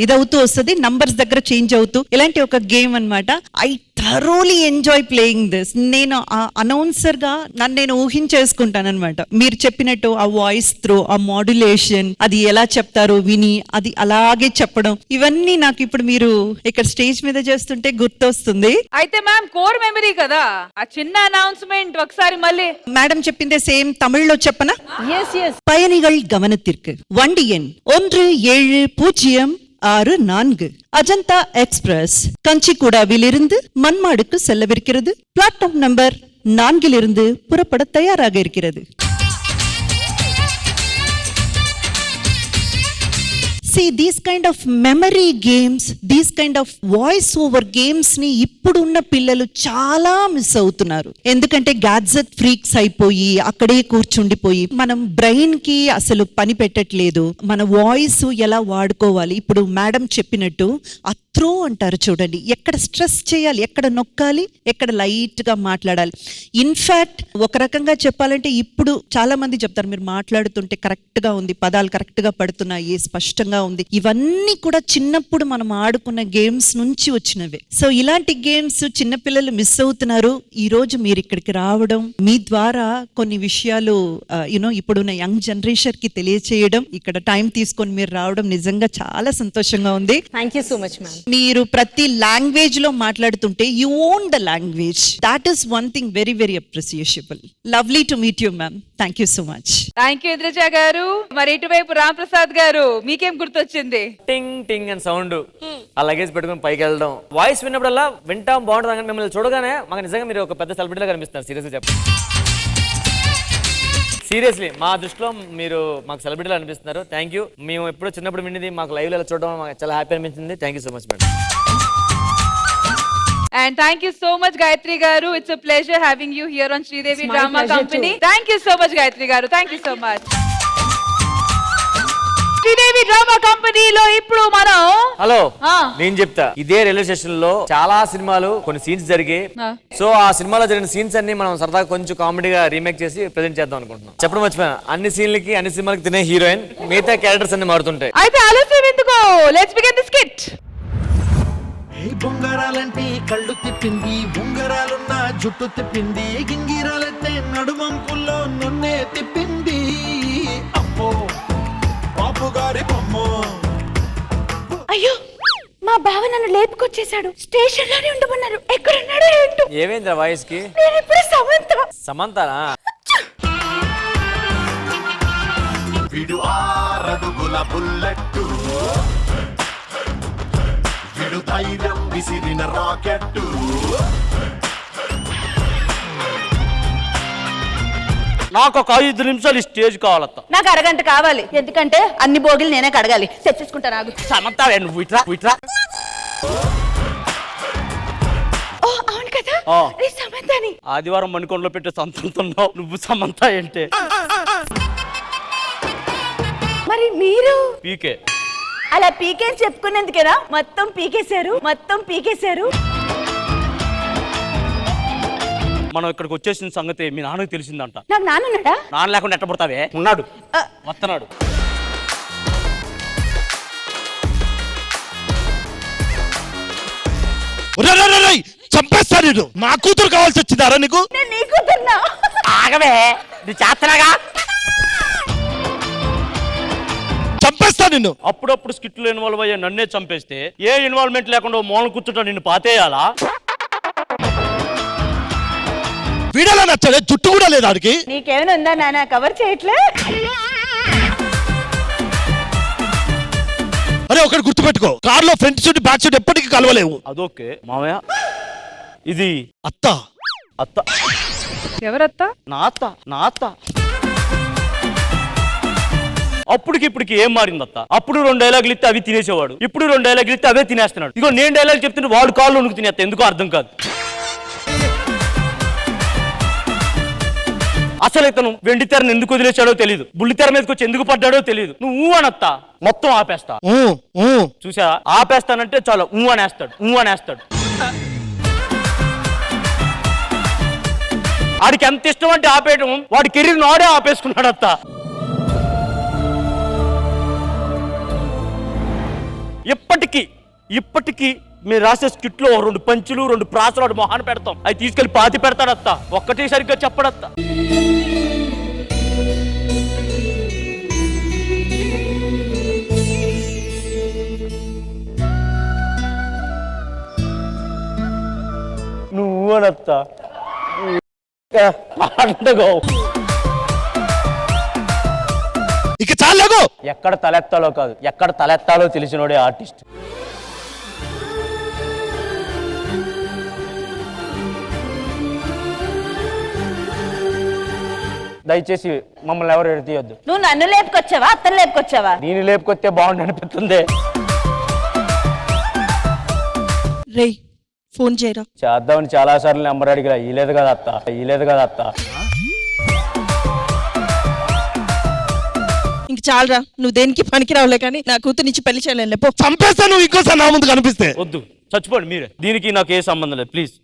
ఇదవుతూ వస్తుంది. నంబర్స్ దగ్గర చేంజ్ అవుతూ ఇలాంటి ఒక గేమ్ అన్నమాట. I thoroughly enjoy playing this. నేను అనౌన్సర్ గా నన్ను నేను ఊహించేసుకుంటాను అనమాట. మీరు చెప్పినట్టు ఆ వాయిస్ త్రో, ఆ మాడ్యులేషన్, అది ఎలా చెప్తారో విని అది అలాగే చెప్పడం, ఇవన్నీ నాకు ఇప్పుడు మీరు ఇక్కడ స్టేజ్ మీద చేస్తుంటే గుర్తొస్తుంది. అయితే మ్యామ్ కోర్ మెమరీ కదా ఆ చిన్న అనౌన్స్మెంట్ ఒకసారి మళ్ళీ మేడం చెప్పిందే సేమ్ తమిళ్లో చెప్పనా? பயணிகள் கவனத்திற்கு வண்டி எண் 1706 அஜந்தா எக்ஸ்பிரஸ் கஞ்சிகூடாவிலிருந்து மன்மாடுக்கு செல்லவிருக்கிறது. பிளாட்ஃபார்ம் நம்பர் 4 புறப்பட தயாராக இருக்கிறது. See, these kind of memory games, these kind of voice over games ని ఇప్పుడున్న పిల్లలు చాలా మిస్ అవుతున్నారు. ఎందుకంటే గ్యాడ్జెట్ ఫ్రీక్స్ అయిపోయి అక్కడే కూర్చుండిపోయి మనం బ్రెయిన్ కి అసలు పని పెట్టట్లేదు. మన వాయిస్ ఎలా వాడుకోవాలి, ఇప్పుడు మేడం చెప్పినట్టు ఆ త్రో అంటారు చూడండి, ఎక్కడ స్ట్రెస్ చేయాలి, ఎక్కడ నొక్కాలి, ఎక్కడ లైట్ గా మాట్లాడాలి. ఇన్ఫాక్ట్ ఒక రకంగా చెప్పాలంటే ఇప్పుడు చాలా మంది చెప్తారు, మీరు మాట్లాడుతుంటే కరెక్ట్ గా ఉంది, పదాలు కరెక్ట్ గా పడుతున్నాయి, స్పష్టంగా ఉంది. ఇవన్నీ కూడా చిన్నప్పుడు మనం ఆడుకున్న గేమ్స్ నుంచి వచ్చినవే. సో ఇలాంటి గేమ్స్ చిన్నపిల్లలు మిస్ అవుతున్నారు. ఈ రోజు మీరు ఇక్కడికి రావడం, మీ ద్వారా కొన్ని విషయాలు ఇప్పుడున్న యంగ్ జనరేషన్ కి తెలియచేయడం, ఇక్కడ టైం తీసుకొని మీరు రావడం నిజంగా చాలా సంతోషంగా ఉంది. Thank you so much ma'am. మీరు ప్రతి లాంగ్వేజ్ లో మాట్లాడుతుంటే you own the language. That is one thing very very appreciable. Lovely to meet you ma'am. Thank you so much. Thank you Indraja garu. మరి ఇటువైపు రామ్ ప్రసాద్ గారు, మీకేం గుర్తొచ్చింది? టింగ్ టింగ్ అని సౌండ్, ఆ లగేజ్ పెట్టుకుని పైకి వెళ్ళడం, వాయిస్ విన్నప్పుడల్లా వింటాం బాగుంటుంది. మిమ్మల్ని చూడగానే మాకు నిజంగా మీరు ఒక పెద్ద సెలబ్రిటీలా కనిపిస్తున్నారు. సీరియస్గా చెప్పండి, సీరియస్లీ మా దృష్టిలో మీరు మాకు సెలబ్రిటీలు అనిపిస్తున్నారు. Thank you. మేము ఎప్పుడో చిన్నప్పుడు విన్నది మాకు లైవ్ లో చూడడం మాకు చాలా హ్యాపీ అనిపించింది. Thank you so much madam. And thank you so much Gayatri garu. It's a pleasure having you here on Sridevi Drama Company. Thank you so much Gayatri garu. Thank you so much. Sridevi drama కంపెనీలో ఇప్పుడు మనం hello నేను చెప్తా. ఇదే railway station లో చాలా సినిమాలు కొన్ని సీన్స్ జరిగాయి. సో ఆ సినిమాలో జరిగిన సీన్స్ అన్ని మనం సరదాగా కొంచెం కామెడీగా రీమేక్ చేసి ప్రెజెంట్ చేద్దాం అనుకుంటున్నాం. చెప్పడం మర్చిపోయాను, అన్ని సీన్లకి అన్ని సినిమాలకి తినే హీరోయిన్, మిగతా క్యారెక్టర్స్ అన్ని మారుతుంటాయి. అయితే ఆలస్యం ఎందుకు, లెట్స్ బిగిన్ ది స్కిట్. బొంగరాలంటే కళ్ళు తిప్పింది, బొంగరాలున్న జుట్టు తిప్పింది, గింగిరాలంటే నడుమంపుల్లో నన్నే తిప్పింది. అమ్మో బాపు గారి బొమ్మో. అయ్యో మా బావ నన్ను లేపుకొచ్చేసాడు. స్టేషన్ లోనే ఉండమన్నారు. ఎక్కడున్నాడో ఏంటో. ఏమైంది వాయిస్ కి? నేను ఇప్పుడు సమంతనా? విడు 6 అడుగుల బుల్లెట్టు, విడు ధైర్యం విసిరిన రాకెట్టు. నాకు ఒక 5 నిమిషాలు స్టేజ్ కావాలత్త. నాకు అరగంట కావాలి, ఎందుకంటే అన్ని బోగిలు నేనే కడగాలి. తెచ్చేసుకుంటా. నాకు సమంత నువ్వు ఇట్రా. ఓ అవును కదా. సమంతని ఆదివారం మణికొండలో పెట్టే సంతంతున్నావు నువ్వు సమంత ఏంటే మరి మీరు పీకే అలా పీకే అని చెప్పుకునేందుకేనా మొత్తం పీకేశారు మనం ఇక్కడికి వచ్చేసిన సంగతి మీ నాన్నకి తెలిసిందంట. నాకు నాన్నన్నాడా? నాన్న లేకుండా ఎట్ట పడతావే? ఉన్నాడు, వస్తున్నాడు. చంపేస్తా నేను. నా కూతురు కావాల్సి వచ్చిందారా నీకు? నీ కూతురునా? ఆగవే, నీ చేస్తున్నాగా. చంపేస్తా నిన్ను. అప్పుడప్పుడు స్కిట్లు ఇన్వాల్వ్ అయ్యే నన్నే చంపేస్తే ఏ ఇన్వాల్వ్మెంట్ లేకుండా మూల కూర్చుంటా నిన్ను పాతేయాలా? వీడలా నచ్చలే, జుట్టు కూడా లేదు ఆడికి. నీకేమైనా ఉందా నాన్న? కవర్ చేయట్లే. అరే ఒకటి గుర్తుపెట్టుకో, కార్ లో ఫ్రంట్ సీట్ బ్యాక్ సీట్ ఎప్పటికీ కలవలేవు. అదొకే మామయ్య, ఇది అత్త. అత్త ఎవరత్త? నా అత్త. అప్పటికి ఇప్పటికి ఏం మారింది అత్త? అప్పుడు 2 డైలాగులు ఇస్తే అవి తినేసేవాడు, ఇప్పుడు 2 డైలాగులు ఇస్తే అవే తినేస్తున్నాడు. ఇగో నేను డైలాగ్ చెప్తుంటే వాడు కాళ్ళు వణుకు తినేస్తా, ఎందుకో అర్థం కాదు. అసలు ఇతను వెండి తెరను ఎందుకు వదిలేశాడో తెలియదు, బుల్లి తెర మీదకి వచ్చి ఎందుకు పడ్డాడో తెలియదు. నువ్వు అనత్తా మొత్తం ఆపేస్తా. చూసా, ఆపేస్తానంటే చాలా అనేస్తాడు. వాడికి ఎంత ఇష్టం అంటే ఆపేయడం, వాడి కెరీర్ నాడే ఆపేసుకున్నాడు అత్త. ఇప్పటికీ మీరు రాసే స్కిట్ లో 2 పంచులు 2 ప్రాసలు వాడు మొహాన్ని పెడతాం, అవి తీసుకెళ్లి పాతి పెడతాడత్త. ఒక్కటే సరిగ్గా చెప్పడత్త. నువ్వు అనత్త ఇక చాలు. ఎక్కడ తలెత్తాలో కాదు, ఎక్కడ తలెత్తాలో తెలిసినోడే ఆర్టిస్ట్. దయచేసి మమ్మల్ని ఎవరు ఎడతీయొద్దు. నువ్వు నన్ను లేపుకొచ్చావా, అత్తను లేపుకొచ్చావా? నేను లేపుకొస్తే బాగుండి అనిపిస్తుంది. రేయ్ ఫోన్ చేయరా. చేద్దామని చాలా సార్లు నెంబర్ అడిగిరా, ఇలేదు కదా అత్త. ఇంక చాలరా, నువ్వు దేనికి పనికి రావులే కానీ నా కూతురు నుంచి పెళ్లి చేయలేను. లేపో. చంపేస్తా నువ్వు ఇంకోసారి నా ముందు కనిపిస్తే. వద్దు, చచ్చిపోండి మీరే. దీనికి నాకు ఏ సంబంధం లేదు, ప్లీజ్.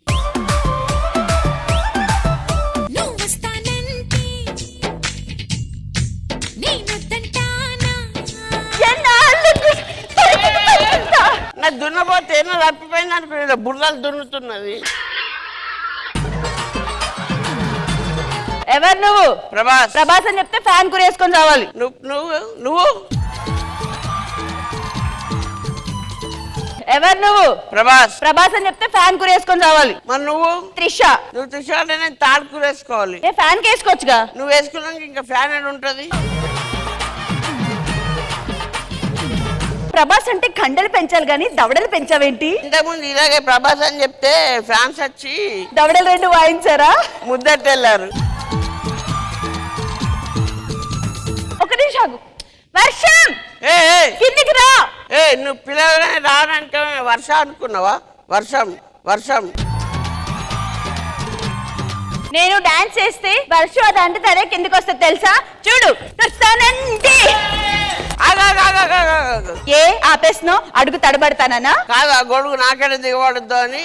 నా దున్నపోతే ఏమో తప్పిపోయింది అనుకునేది, బుర్రలు దున్నుతున్నది. ఎవరు నువ్వు? ప్రభాస్ అని చెప్తే ఫ్యాన్ కురేసుకొని రావాలి. నువ్వు ఎవరు నువ్వు? ప్రభాస్ అని చెప్తే ఫ్యాన్ కురేసుకొని రావాలి. మరి నువ్వు? త్రిష. నువ్వు త్రిష అంటే నేను తాడుకు వేసుకోవాలి. ఫ్యాన్ వేసుకోవచ్చుగా. నువ్వు వేసుకున్నాక ఇంకా ఫ్యాన్ అని ఉంటది. ప్రభాస్ అంటే కండలు పెంచాలి గానీ దవడలు పెంచావేంటి? ఇంతకుముందు ఇలాగే ప్రభాస్ అని చెప్తే ఫ్యాన్స్ వచ్చి దవడలు 2 వాయించారా? ముద్దెట్టెళ్ళారు. ఒక నిమిషం. వర్షం కిందికి రా. నువ్వు పిల్లలనే రానంటే వర్షం అనుకున్నావా? వర్షం నేను డాన్స్ చేస్తే వర్షం అది అంటే తనే కిందికి వస్తుంది తెలుసా? చూడు ఏ ఆపేస్తున్నావు? అడుగు తడబడతానా? కాదు, ఆ గొడుగు నాకనే దిగబడద్దు అని.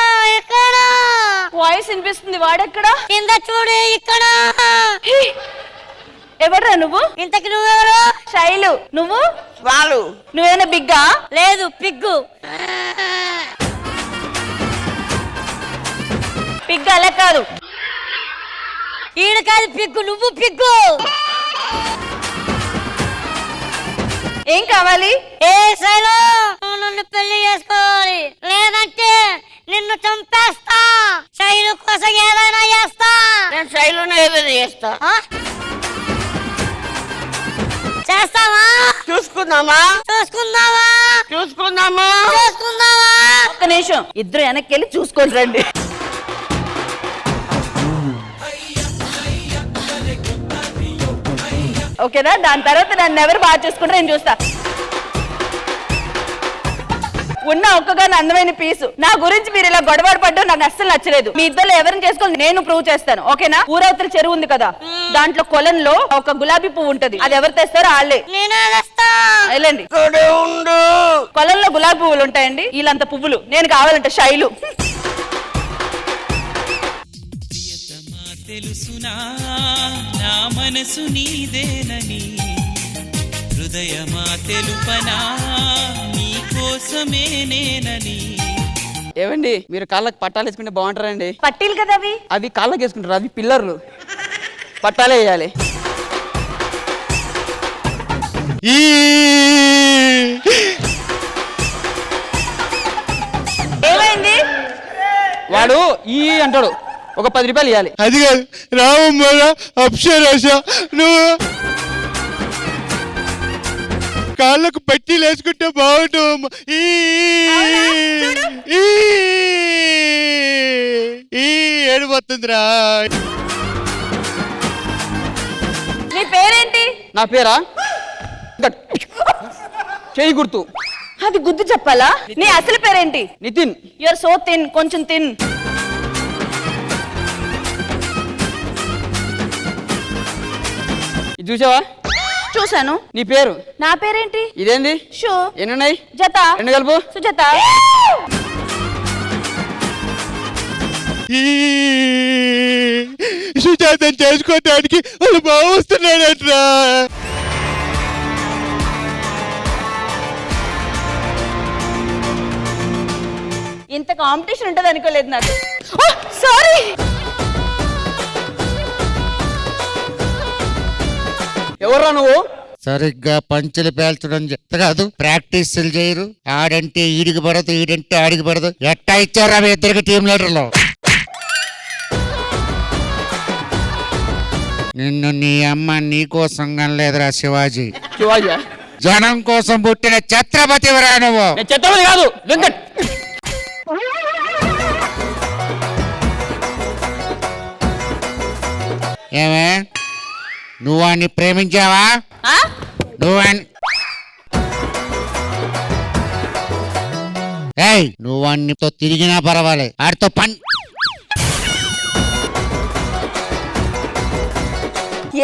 ఇక్కడ వాయిస్ వినిపిస్తుంది. వాడెక్కడ? కింద చూడు. ఇక్కడ ఎవడ్రా నువ్వు? ఇంతకి నువ్వెవరు? శైలు. నువ్వు? వాళ్ళు. నువ్వేనా బిగ్గా? లేదు, పిగ్గు. పిగ్గు అలా కాదు. ఈడ కాదు పిగ్గు, నువ్వు పిగ్గు. ఏం కావాలి? ఏ శైలు, నువ్వు నన్ను పెళ్లి చేసుకోవాలి, లేదంటే నిన్ను చంపేస్తా. శైలు కోసం ఏదైనా చేస్తా. నేను శైలునే ఏదైనా చేస్తా. చేస్తావా? చూసుకుందామా? ఒక్క నిమిషం, ఇద్దరు వెనక్కి వెళ్ళి చూసుకొని రండి. ఓకేనా? దాని తర్వాత నన్ను ఎవరు బాగా చూసుకుంటారో నేను చూస్తా. ఉన్న ఒక్కగానే అందమైన పీసు. నా గురించి మీరు ఇలా గొడవలు పడ్డం నాకు అస్సలు నచ్చలేదు. మీ ఇద్దరు ఎవరిని చేసుకోవాలి నేను ప్రూవ్ చేస్తాను. ఓకేనా? ఊరవతల చెరువు ఉంది కదా, దాంట్లో కొలంలో ఒక గులాబీ పువ్వు ఉంటది. అది ఎవరు తెస్తారో వాళ్ళే. వెళ్ళండి. కొలంలో గులాబీ పువ్వులు ఉంటాయండి, వీళ్ళంత పువ్వులు. నేను కావాలంటే శైలు. తెలుసునా నా మనసు నీదేనని, హృదయమా తెలుపనా నీ కోసమే నేనని. ఏవండి మీరు కాళ్ళకి పట్టాలు వేసుకుంటే బాగుంటారండి. పట్టీలు కదా అవి. అవి కాళ్ళకి వేసుకుంటారు, అవి పిల్లర్లు, పట్టాలే వేయాలి. ఏమైంది? వాడు ఈ అంటాడు, ఒక 10 రూపాయలు ఇవ్వాలి. అది కాదు రామమ్మ అప్సరస, నువ్వు కాళ్ళకు పట్టీలు వేసుకుంటే బాగుంటావు. ఏడిపోతుందిరా. నీ పేరేంటి? నా పేరా చేయి గుర్తు. అది గుర్తు చెప్పాలా? నీ అసలు పేరేంటి? నితిన్. యూఆర్ సో థిన్, కొంచెం థిన్. ఇది చూసావా? చూశాను. నీ పేరు? నా పేరేంటి? ఇదేంది? షూ. ఎన్నున్నాయి? జత. 2 కలుపు. సుజత. సుజాతం చేసుకోవటానికి వాళ్ళు బాగా వస్తున్నాడట్రా. ఇంత కాంపిటీషన్ ఉంటది అనుకోలేదు నాకు. సారీ. ఎవర్రా నువ్వు? సరిగ్గా పంచులు పేల్చడం చెత్త కాదు, ప్రాక్టీసులు చేయరు. ఆడంటే ఈడికి పడదు, ఈడంటే ఆడికి పడదు. ఎట్టా ఇచ్చారా మీ ఇద్దరికి టీం లీడర్లు? నిన్ను నీ అమ్మ నీ కోసం కనలేదురా శివాజీ. శివాజీ జనం కోసం పుట్టిన ఛత్రపతివరా నువ్వు. ఛత్రపతి కాదు, వెంకట్. ఏమే నువ్వు వాడిని ప్రేమించావా? నువ్వు వాడితో తిరిగినా పర్వాలే, ఆడితో పని.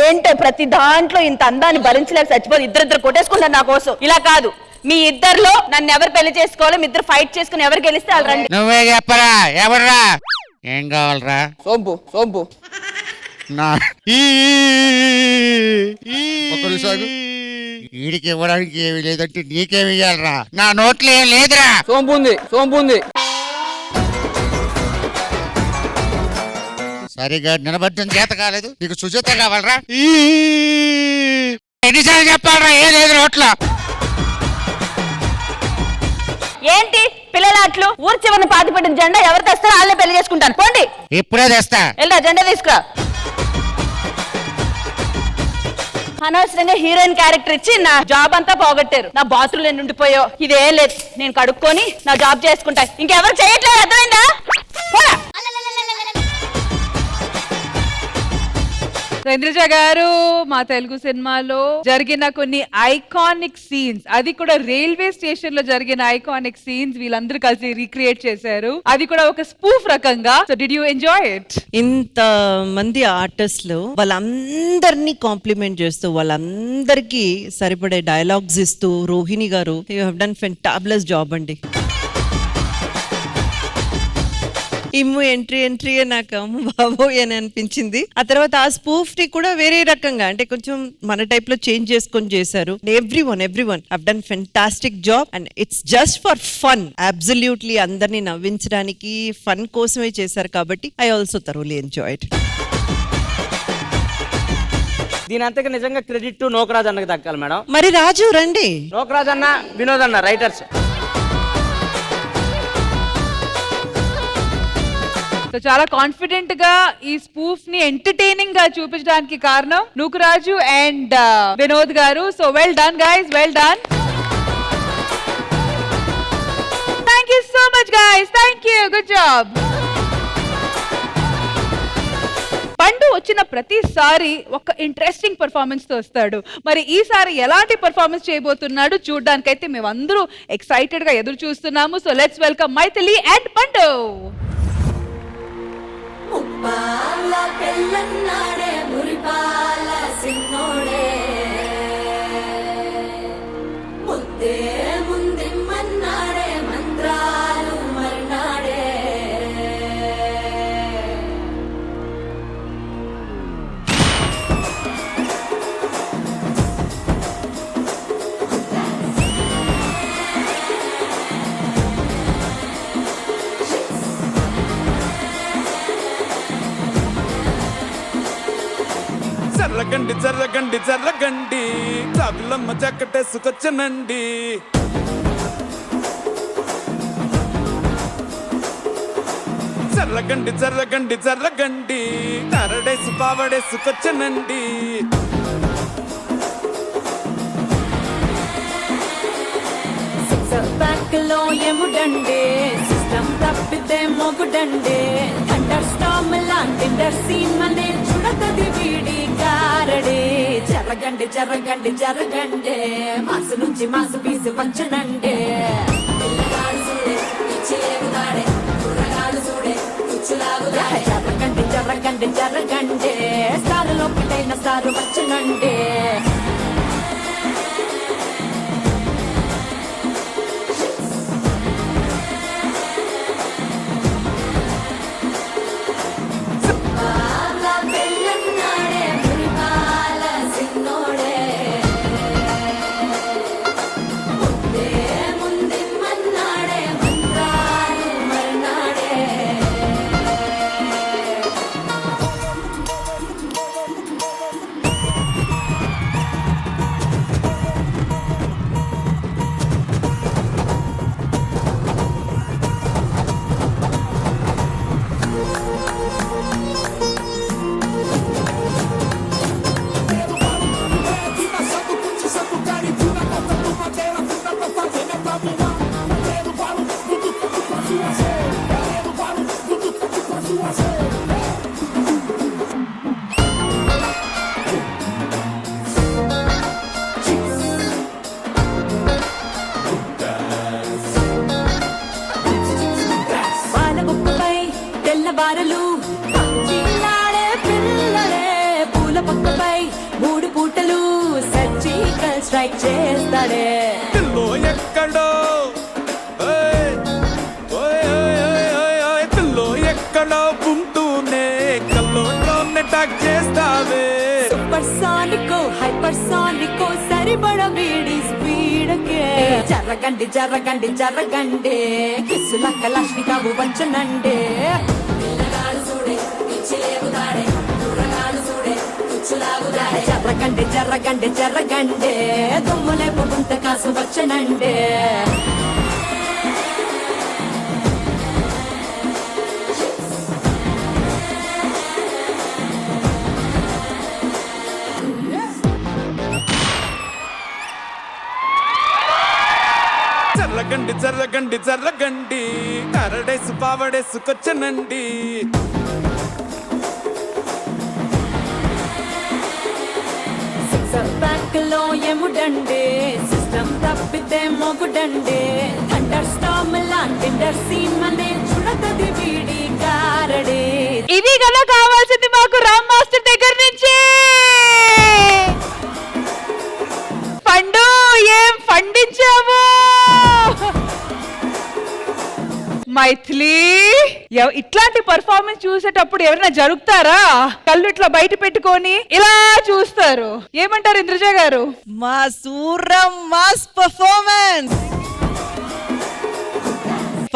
ఏంటో ప్రతి దాంట్లో ఇంత అందాన్ని భరించలేక చచ్చిపోయి ఇద్దరిద్దరు కొట్టేసుకుంటారు నా కోసం. ఇలా కాదు, మీ ఇద్దరిలో నన్ను ఎవరు పెళ్లి చేసుకోవాలో మీ ఇద్దరు ఫైట్ చేసుకుని ఎవరు గెలిస్తే వాళ్ళు రండి. నువ్వే చెప్పరా, ఎవర్రా? ఏం కావాలరా? సోంపు. సోంపు వీడికి ఇవ్వడానికి ఏమి లేదంటే నీకేమి ఇవ్వాలరా? నా నోట్లో ఏం లేదురా. సోంపు ఉంది, సోంపు ఉంది. సరిగా నిలబడ్డం చేత కాలేదు, నీకు సుజాత కావాలరా? ఎన్నిసార్లు చెప్పాలరా ఏ లేదు నోట్లో? ఏంటి పిల్లలాట్లు? ఊరు చివరిని పాతి పెట్టిన జెండా ఎవరు తెస్తారో వాళ్ళే పెళ్లి చేసుకుంటాను. పోండి. ఇప్పుడే తెస్తా. వెళ్ళా జెండా తీసుకురా. అనవసరంగా హీరోయిన్ క్యారెక్టర్ ఇచ్చి నా జాబ్ అంతా పోగొట్టారు. నా బాత్రూమ్ ఎన్ని ఉండిపోయో. ఇదేం లేదు, నేను కడుక్కొని నా జాబ్ చేసుకుంటా. ఇంకెవరు చేయట్లేదు, అర్థమైందా? ఇంద్రజ గారు, మా తెలుగు సినిమాలో జరిగిన కొన్ని ఐకానిక్ సీన్స్, అది కూడా రైల్వే స్టేషన్ లో జరిగిన ఐకానిక్ సీన్స్ వీళ్ళందరూ కలిసి రీక్రియేట్ చేశారు. అది కూడా ఒక స్పూఫ్ రకంగా. So did you enjoy it? ఇంత మంది ఆర్టిస్టులు వాళ్ళందరినీ కాంప్లిమెంట్ చేస్తూ వాళ్ళందరికీ సరిపడే డైలాగ్స్ ఇస్తూ రోహిణి గారు you have done fantabulous job అండి. ఇమ్ము ఎంట్రీ నాకు అమ్మ బాబోయ్ అని అనిపించింది. ఆ తర్వాత ఆ స్పూఫ్ ని కూడా వేరే రకంగా అంటే కొంచెం మన టైప్ లో చేంజ్ చేసుకొని చేశారు. Every one have done fantastic job and it's just for fun. Absolutely అందరినీ నవ్వించడానికి ఫన్ కోసమే చేశారు కాబట్టి ఐ ఆల్సో థరోలీ ఎంజాయ్డ్. దీని అంతగా నిజంగా క్రెడిట్ నోకరాజ్ అన్నకి దక్కాలి మేడం. మరి రాజు రండి. నోకరాజ్ అన్న, వినోద్ అన్న రైటర్స్. సో చాలా కాన్ఫిడెంట్ గా ఈ స్పూఫ్ ని ఎంటర్టైనింగ్ గా చూపించడానికి కారణం నూకరాజు అండ్ వినోద్ గారు. So well done guys, well done. Thank you so much guys, thank you, good job. పండు వచ్చిన ప్రతిసారి ఒక ఇంట్రెస్టింగ్ పర్ఫార్మెన్స్ తో వస్తాడు. మరి ఈసారి ఎలాంటి పర్ఫార్మెన్స్ చేయబోతున్నాడు చూడడానికైతే మేమందరూ ఎక్సైటెడ్ గా ఎదురు చూస్తున్నాము. So let's welcome Maithili and Pandu. Muppala పెళ్ళన్నాడే మురిపాల సిన్నోడే ముద్దే ముందిమ్మన్నాడే మంత్రాలు మర్నాడే జర్రగండి జర్రగండి జర్రగండి జాబిలమ్మ జక్కటేసుకొచ్చనండి. జర్రగండి జర్రగండి జర్రగండి తరడేసు పావడేసుకొచ్చనండి. బ్యాక్లో ఎముడండే సిస్టమ్ తప్పితే మొగుడండే థండర్ స్టార్మ్ లాంటి సీమనే చూడతది వీడి గారడే. జరగండి జరగండి జరగండే మాసు నుంచి మాసు పీసు పంచనండే. పిల్లగాడు చూడే పిచ్చిలేగుతాడే కుర్రగాడు చూడే కుచ్చులాగుతాడే. జరగండి జరగండి జరగండే స్టారులో పిటైన స్టారు వచ్చనండే. తెల్లబారలు చీలాడే పిల్లలే పూల పక్కపై 3 పూటలు సర్జికల్ స్ట్రైక్ చేస్తాడే. పిల్లో ఎక్కడో పిల్లో ఎక్కడో ఉంటూనే కల్లోనే టాక్ చేస్తావే. సూపర్ సానికో హైపర్ సానికో సరిపడ వీడి స్పీడ్కే. జరగండి జరగండి జరగండి కిస్సుల కలాష్నికావు వచ్చనండే. పిల్లగాడు చూడే పిచ్చిలేగుతాడే కుర్రగాడు చూడే కుచ్చులాగుతాడే. జరగండి జరగండి జరగండి దుమ్ములేపు గుంత కాసు వచ్చనండే. జర్రగండి జర్రగండి జర్రగండి తరడేసు పావడేసుకొచ్చనండి. బ్యాక్లో ఎముడండే సిస్టమ్ తప్పితే మొగుడండే థండర్ స్టార్మ్ లాంటి సీమనే చూడతది వీడి గారడే. ఇది కదా కావాల్సింది మాకు రామ్ మాస్టర్ దగ్గర నుంచి. పండు ఏం పండించావు మైథిలి. ఇట్లాంటి పర్ఫార్మెన్స్ చూసేటప్పుడు ఎవరైనా జరుగుతారా? కళ్ళు ఇట్లా బయట పెట్టుకొని ఇలా చూస్తారు. ఏమంటారు ఇంద్రజ గారు? మా Suram mass performance.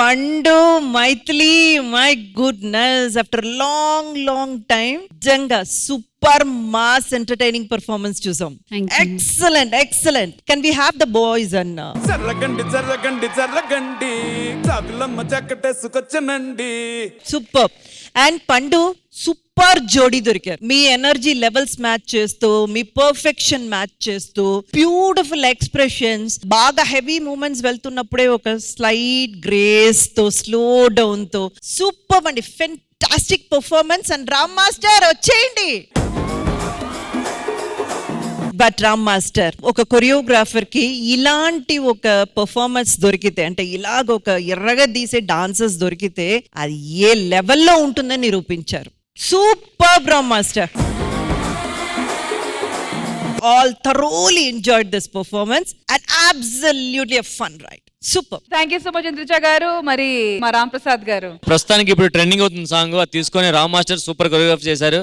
Pandu Maithili my goodness after long time నిజంగా సూపర్ మాస్ ఎంటర్టైనింగ్ పర్ఫార్మెన్స్ చూసాం. Excellent excellent. Can we have the boys అన్న? జర్రగండి జర్రగండి జర్రగండి జాబిలమ్మ జక్కటేసుకొచ్చనండి. సూపర్. అండ్ పండు సూపర్ జోడీ దొరికారు. మీ ఎనర్జీ లెవెల్స్ మ్యాచ్ చేస్తూ, మీ పర్ఫెక్షన్ మ్యాచ్ చేస్తూ, బ్యూటిఫుల్ ఎక్స్ప్రెషన్స్, బాగా హెవీ మూమెంట్స్ వెళ్తున్నప్పుడే ఒక స్లైట్ గ్రేస్ తో, స్లో డౌన్ తో సూపర్ అండి. Fantastic performance and Ram master వచ్చేయండి. బట్ రామ్ మాస్టర్, ఒక కొరియోగ్రాఫర్ కి ఇలాంటి ఒక పర్ఫార్మెన్స్ దొరికితే, అంటే ఇలాగ ఒక ఎర్రగా తీసే డాన్సర్స్ దొరికితే అది ఏ లెవెల్లో ఉంటుందని నిరూపించారు. Super Ram master. All thoroughly enjoyed this performance and absolutely a fun ride. Super. Thank you so much Indraja garu. మరి మా రామ్ ప్రసాద్ గారు, ప్రస్తుతానికి ఇప్పుడు ట్రెండింగ్ అవుతుంది సాంగ్, అది తీసుకొని రామ్ మాస్టర్ సూపర్ కొరియోగ్రాఫ్ చేశారు.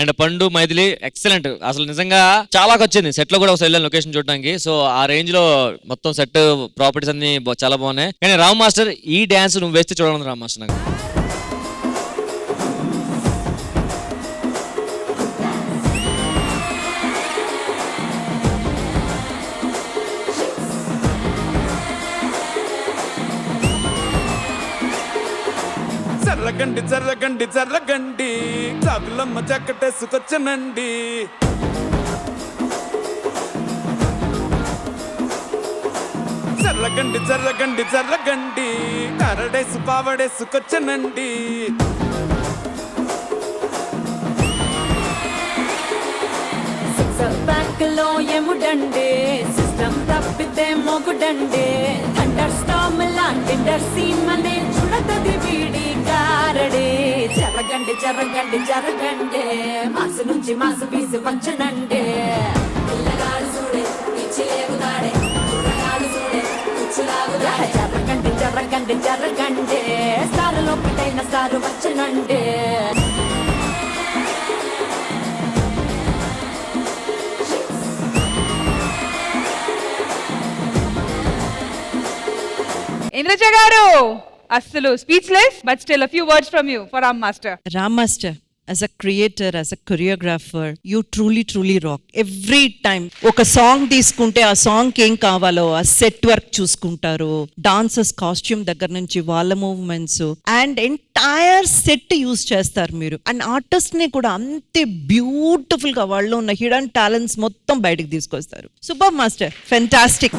అండ్ పండు మైథిలి ఎక్సలెంట్. అసలు నిజంగా చాలా వచ్చింది. సెట్ లో కూడా ఒకసారి వెళ్ళాను లొకేషన్ చూడడానికి. సో ఆ రేంజ్ లో మొత్తం సెట్ ప్రాపర్టీస్ అన్ని చాలా బాగున్నాయి. కానీ రామ్ మాస్టర్ ఈ డాన్స్ నువ్వు వేస్తే చూడాలి రామ్ మాస్టర్ నాకు. జర్రగండి జర్రగండి జర్రగండి చాకులమ్మ చక్కటేసుకొచ్చనండి. జర్రగండి జర్రగండి జర్రగండి కరడేసు పావడేసుకొచ్చనండి. బ్యాంక్ లో ఎముడండే సిస్టమ్ తప్పితే మొగుడండే అండర్ స్టామ్ లాంటి సీమనే చూడతది వీడి కారడే. జరగండి జరగండి జరగండే మాసు నుంచి మాసు పీసి వచ్చనండే. పిల్లగాడు చూడే పిచ్చి లేగుతాడే, కుర్రగాడు చూడే పిచ్చులాగుతాడే. జరగండి జరగండి జరగండే స్టారులో పిటైన స్టారు వచ్చనండే. ఇంద్రజ గారు అస్సలు speechless, but still a few words from you for Ram Master. Ram Master, as a creator, as a choreographer, you truly rock. Every time ఒక సాంగ్ తీసుకుంటే ఆ సాంగ్ ఏం కావాలో ఆ సెట్ వర్క్ చూసుకుంటారు. డాన్సర్స్ కాస్ట్యూమ్ దగ్గర నుంచి వాళ్ళ movements and entire set use చేస్తారు మీరు. అండ్ ఆర్టిస్ట్ ని కూడా అంతే బ్యూటిఫుల్ గా వాళ్ళు ఉన్న హిడెన్ టాలెంట్స్ మొత్తం బయటకు తీసుకొస్తారు. Super master, fantastic.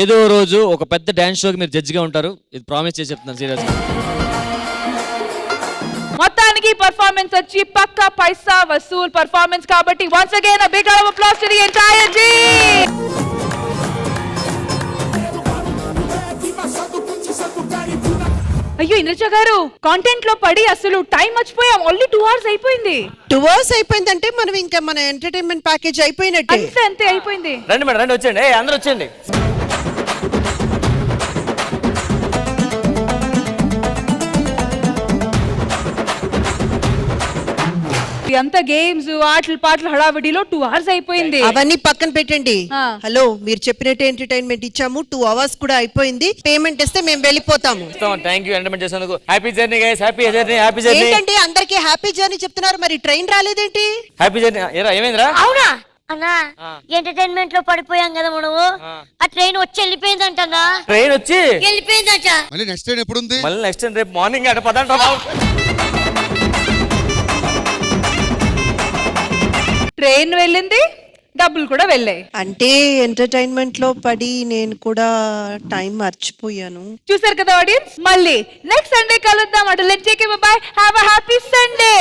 ఏదో రోజు ఒక పెద్ద డాన్స్ షోకి మీరు జడ్జిగా ఉంటారు, ఇది ప్రామిస్ చేసి చెప్తున్నాను సీరియస్. మొత్తానికి పర్ఫార్మెన్స్ వచ్చి పక్కా పైసా వసూల్ పర్ఫార్మెన్స్ కాబట్టి once again a big round of applause to the entire team. అయ్యో ఇంద్రజ గారు, కాంటెంట్ లో పడి అసలు టైం మర్చిపోయాం. ఆల్రెడీ 2 hours అయిపోయింది. 2 hours అయిపోయిందంటే మనం ఇంకా మన ఎంటర్టైన్మెంట్ ప్యాకేజ్ అయిపోయినట్టే. అంతే అయిపోయింది. రండి మేడం, రండి వచ్చేయండి. అందరూ వచ్చేయండి. అంత గేమ్స్ ఆటలు పాటలు హడావిడిలో 2 hours అయిపోయింది. అవన్నీ పక్కన పెట్టండి. హలో, మీరు చెప్పినట్టు ఎంటర్టైన్మెంట్ ఇచ్చాము. 2 hours కూడా అయిపోయింది. పేమెంట్ ఇస్తే మేము వెళ్ళిపోతాము. థ్యాంక్ యూ ఎంటర్టైన్మెంట్ చేసినందుకు. Happy journey guys, happy journey, happy journey. ఏంటంటే అందరికీ హ్యాపీ జర్నీ చెప్తున్నారు, మరి ట్రైన్ రాలేదేంటి? Happy journey. ఏమైందిరా? అవునా అన్నా, ఎంటర్టైన్మెంట్ లో పడిపోయాం కదా మనము. ఆ ట్రైన్ వచ్చి వెళ్ళిపోయిందంటన్నా. ట్రైన్ వచ్చి వెళ్ళిపోయిందంట. మళ్ళీ నెక్స్ట్ ట్రైన్ ఎప్పుడు ఉంది? మళ్ళీ నెక్స్ట్ టైం రేపు మార్నింగ్ అట పదంట. ట్రైన్ వెళ్ళింది, డబ్బులు కూడా వెళ్ళాయి. అంటే ఎంటర్టైన్మెంట్ లో పడి నేను కూడా టైం మర్చిపోయాను. చూసారు కదా ఆడియన్స్, మళ్ళీ నెక్స్ట్ సండే కలుద్దాం. అటు let's take by, have a happy Sunday.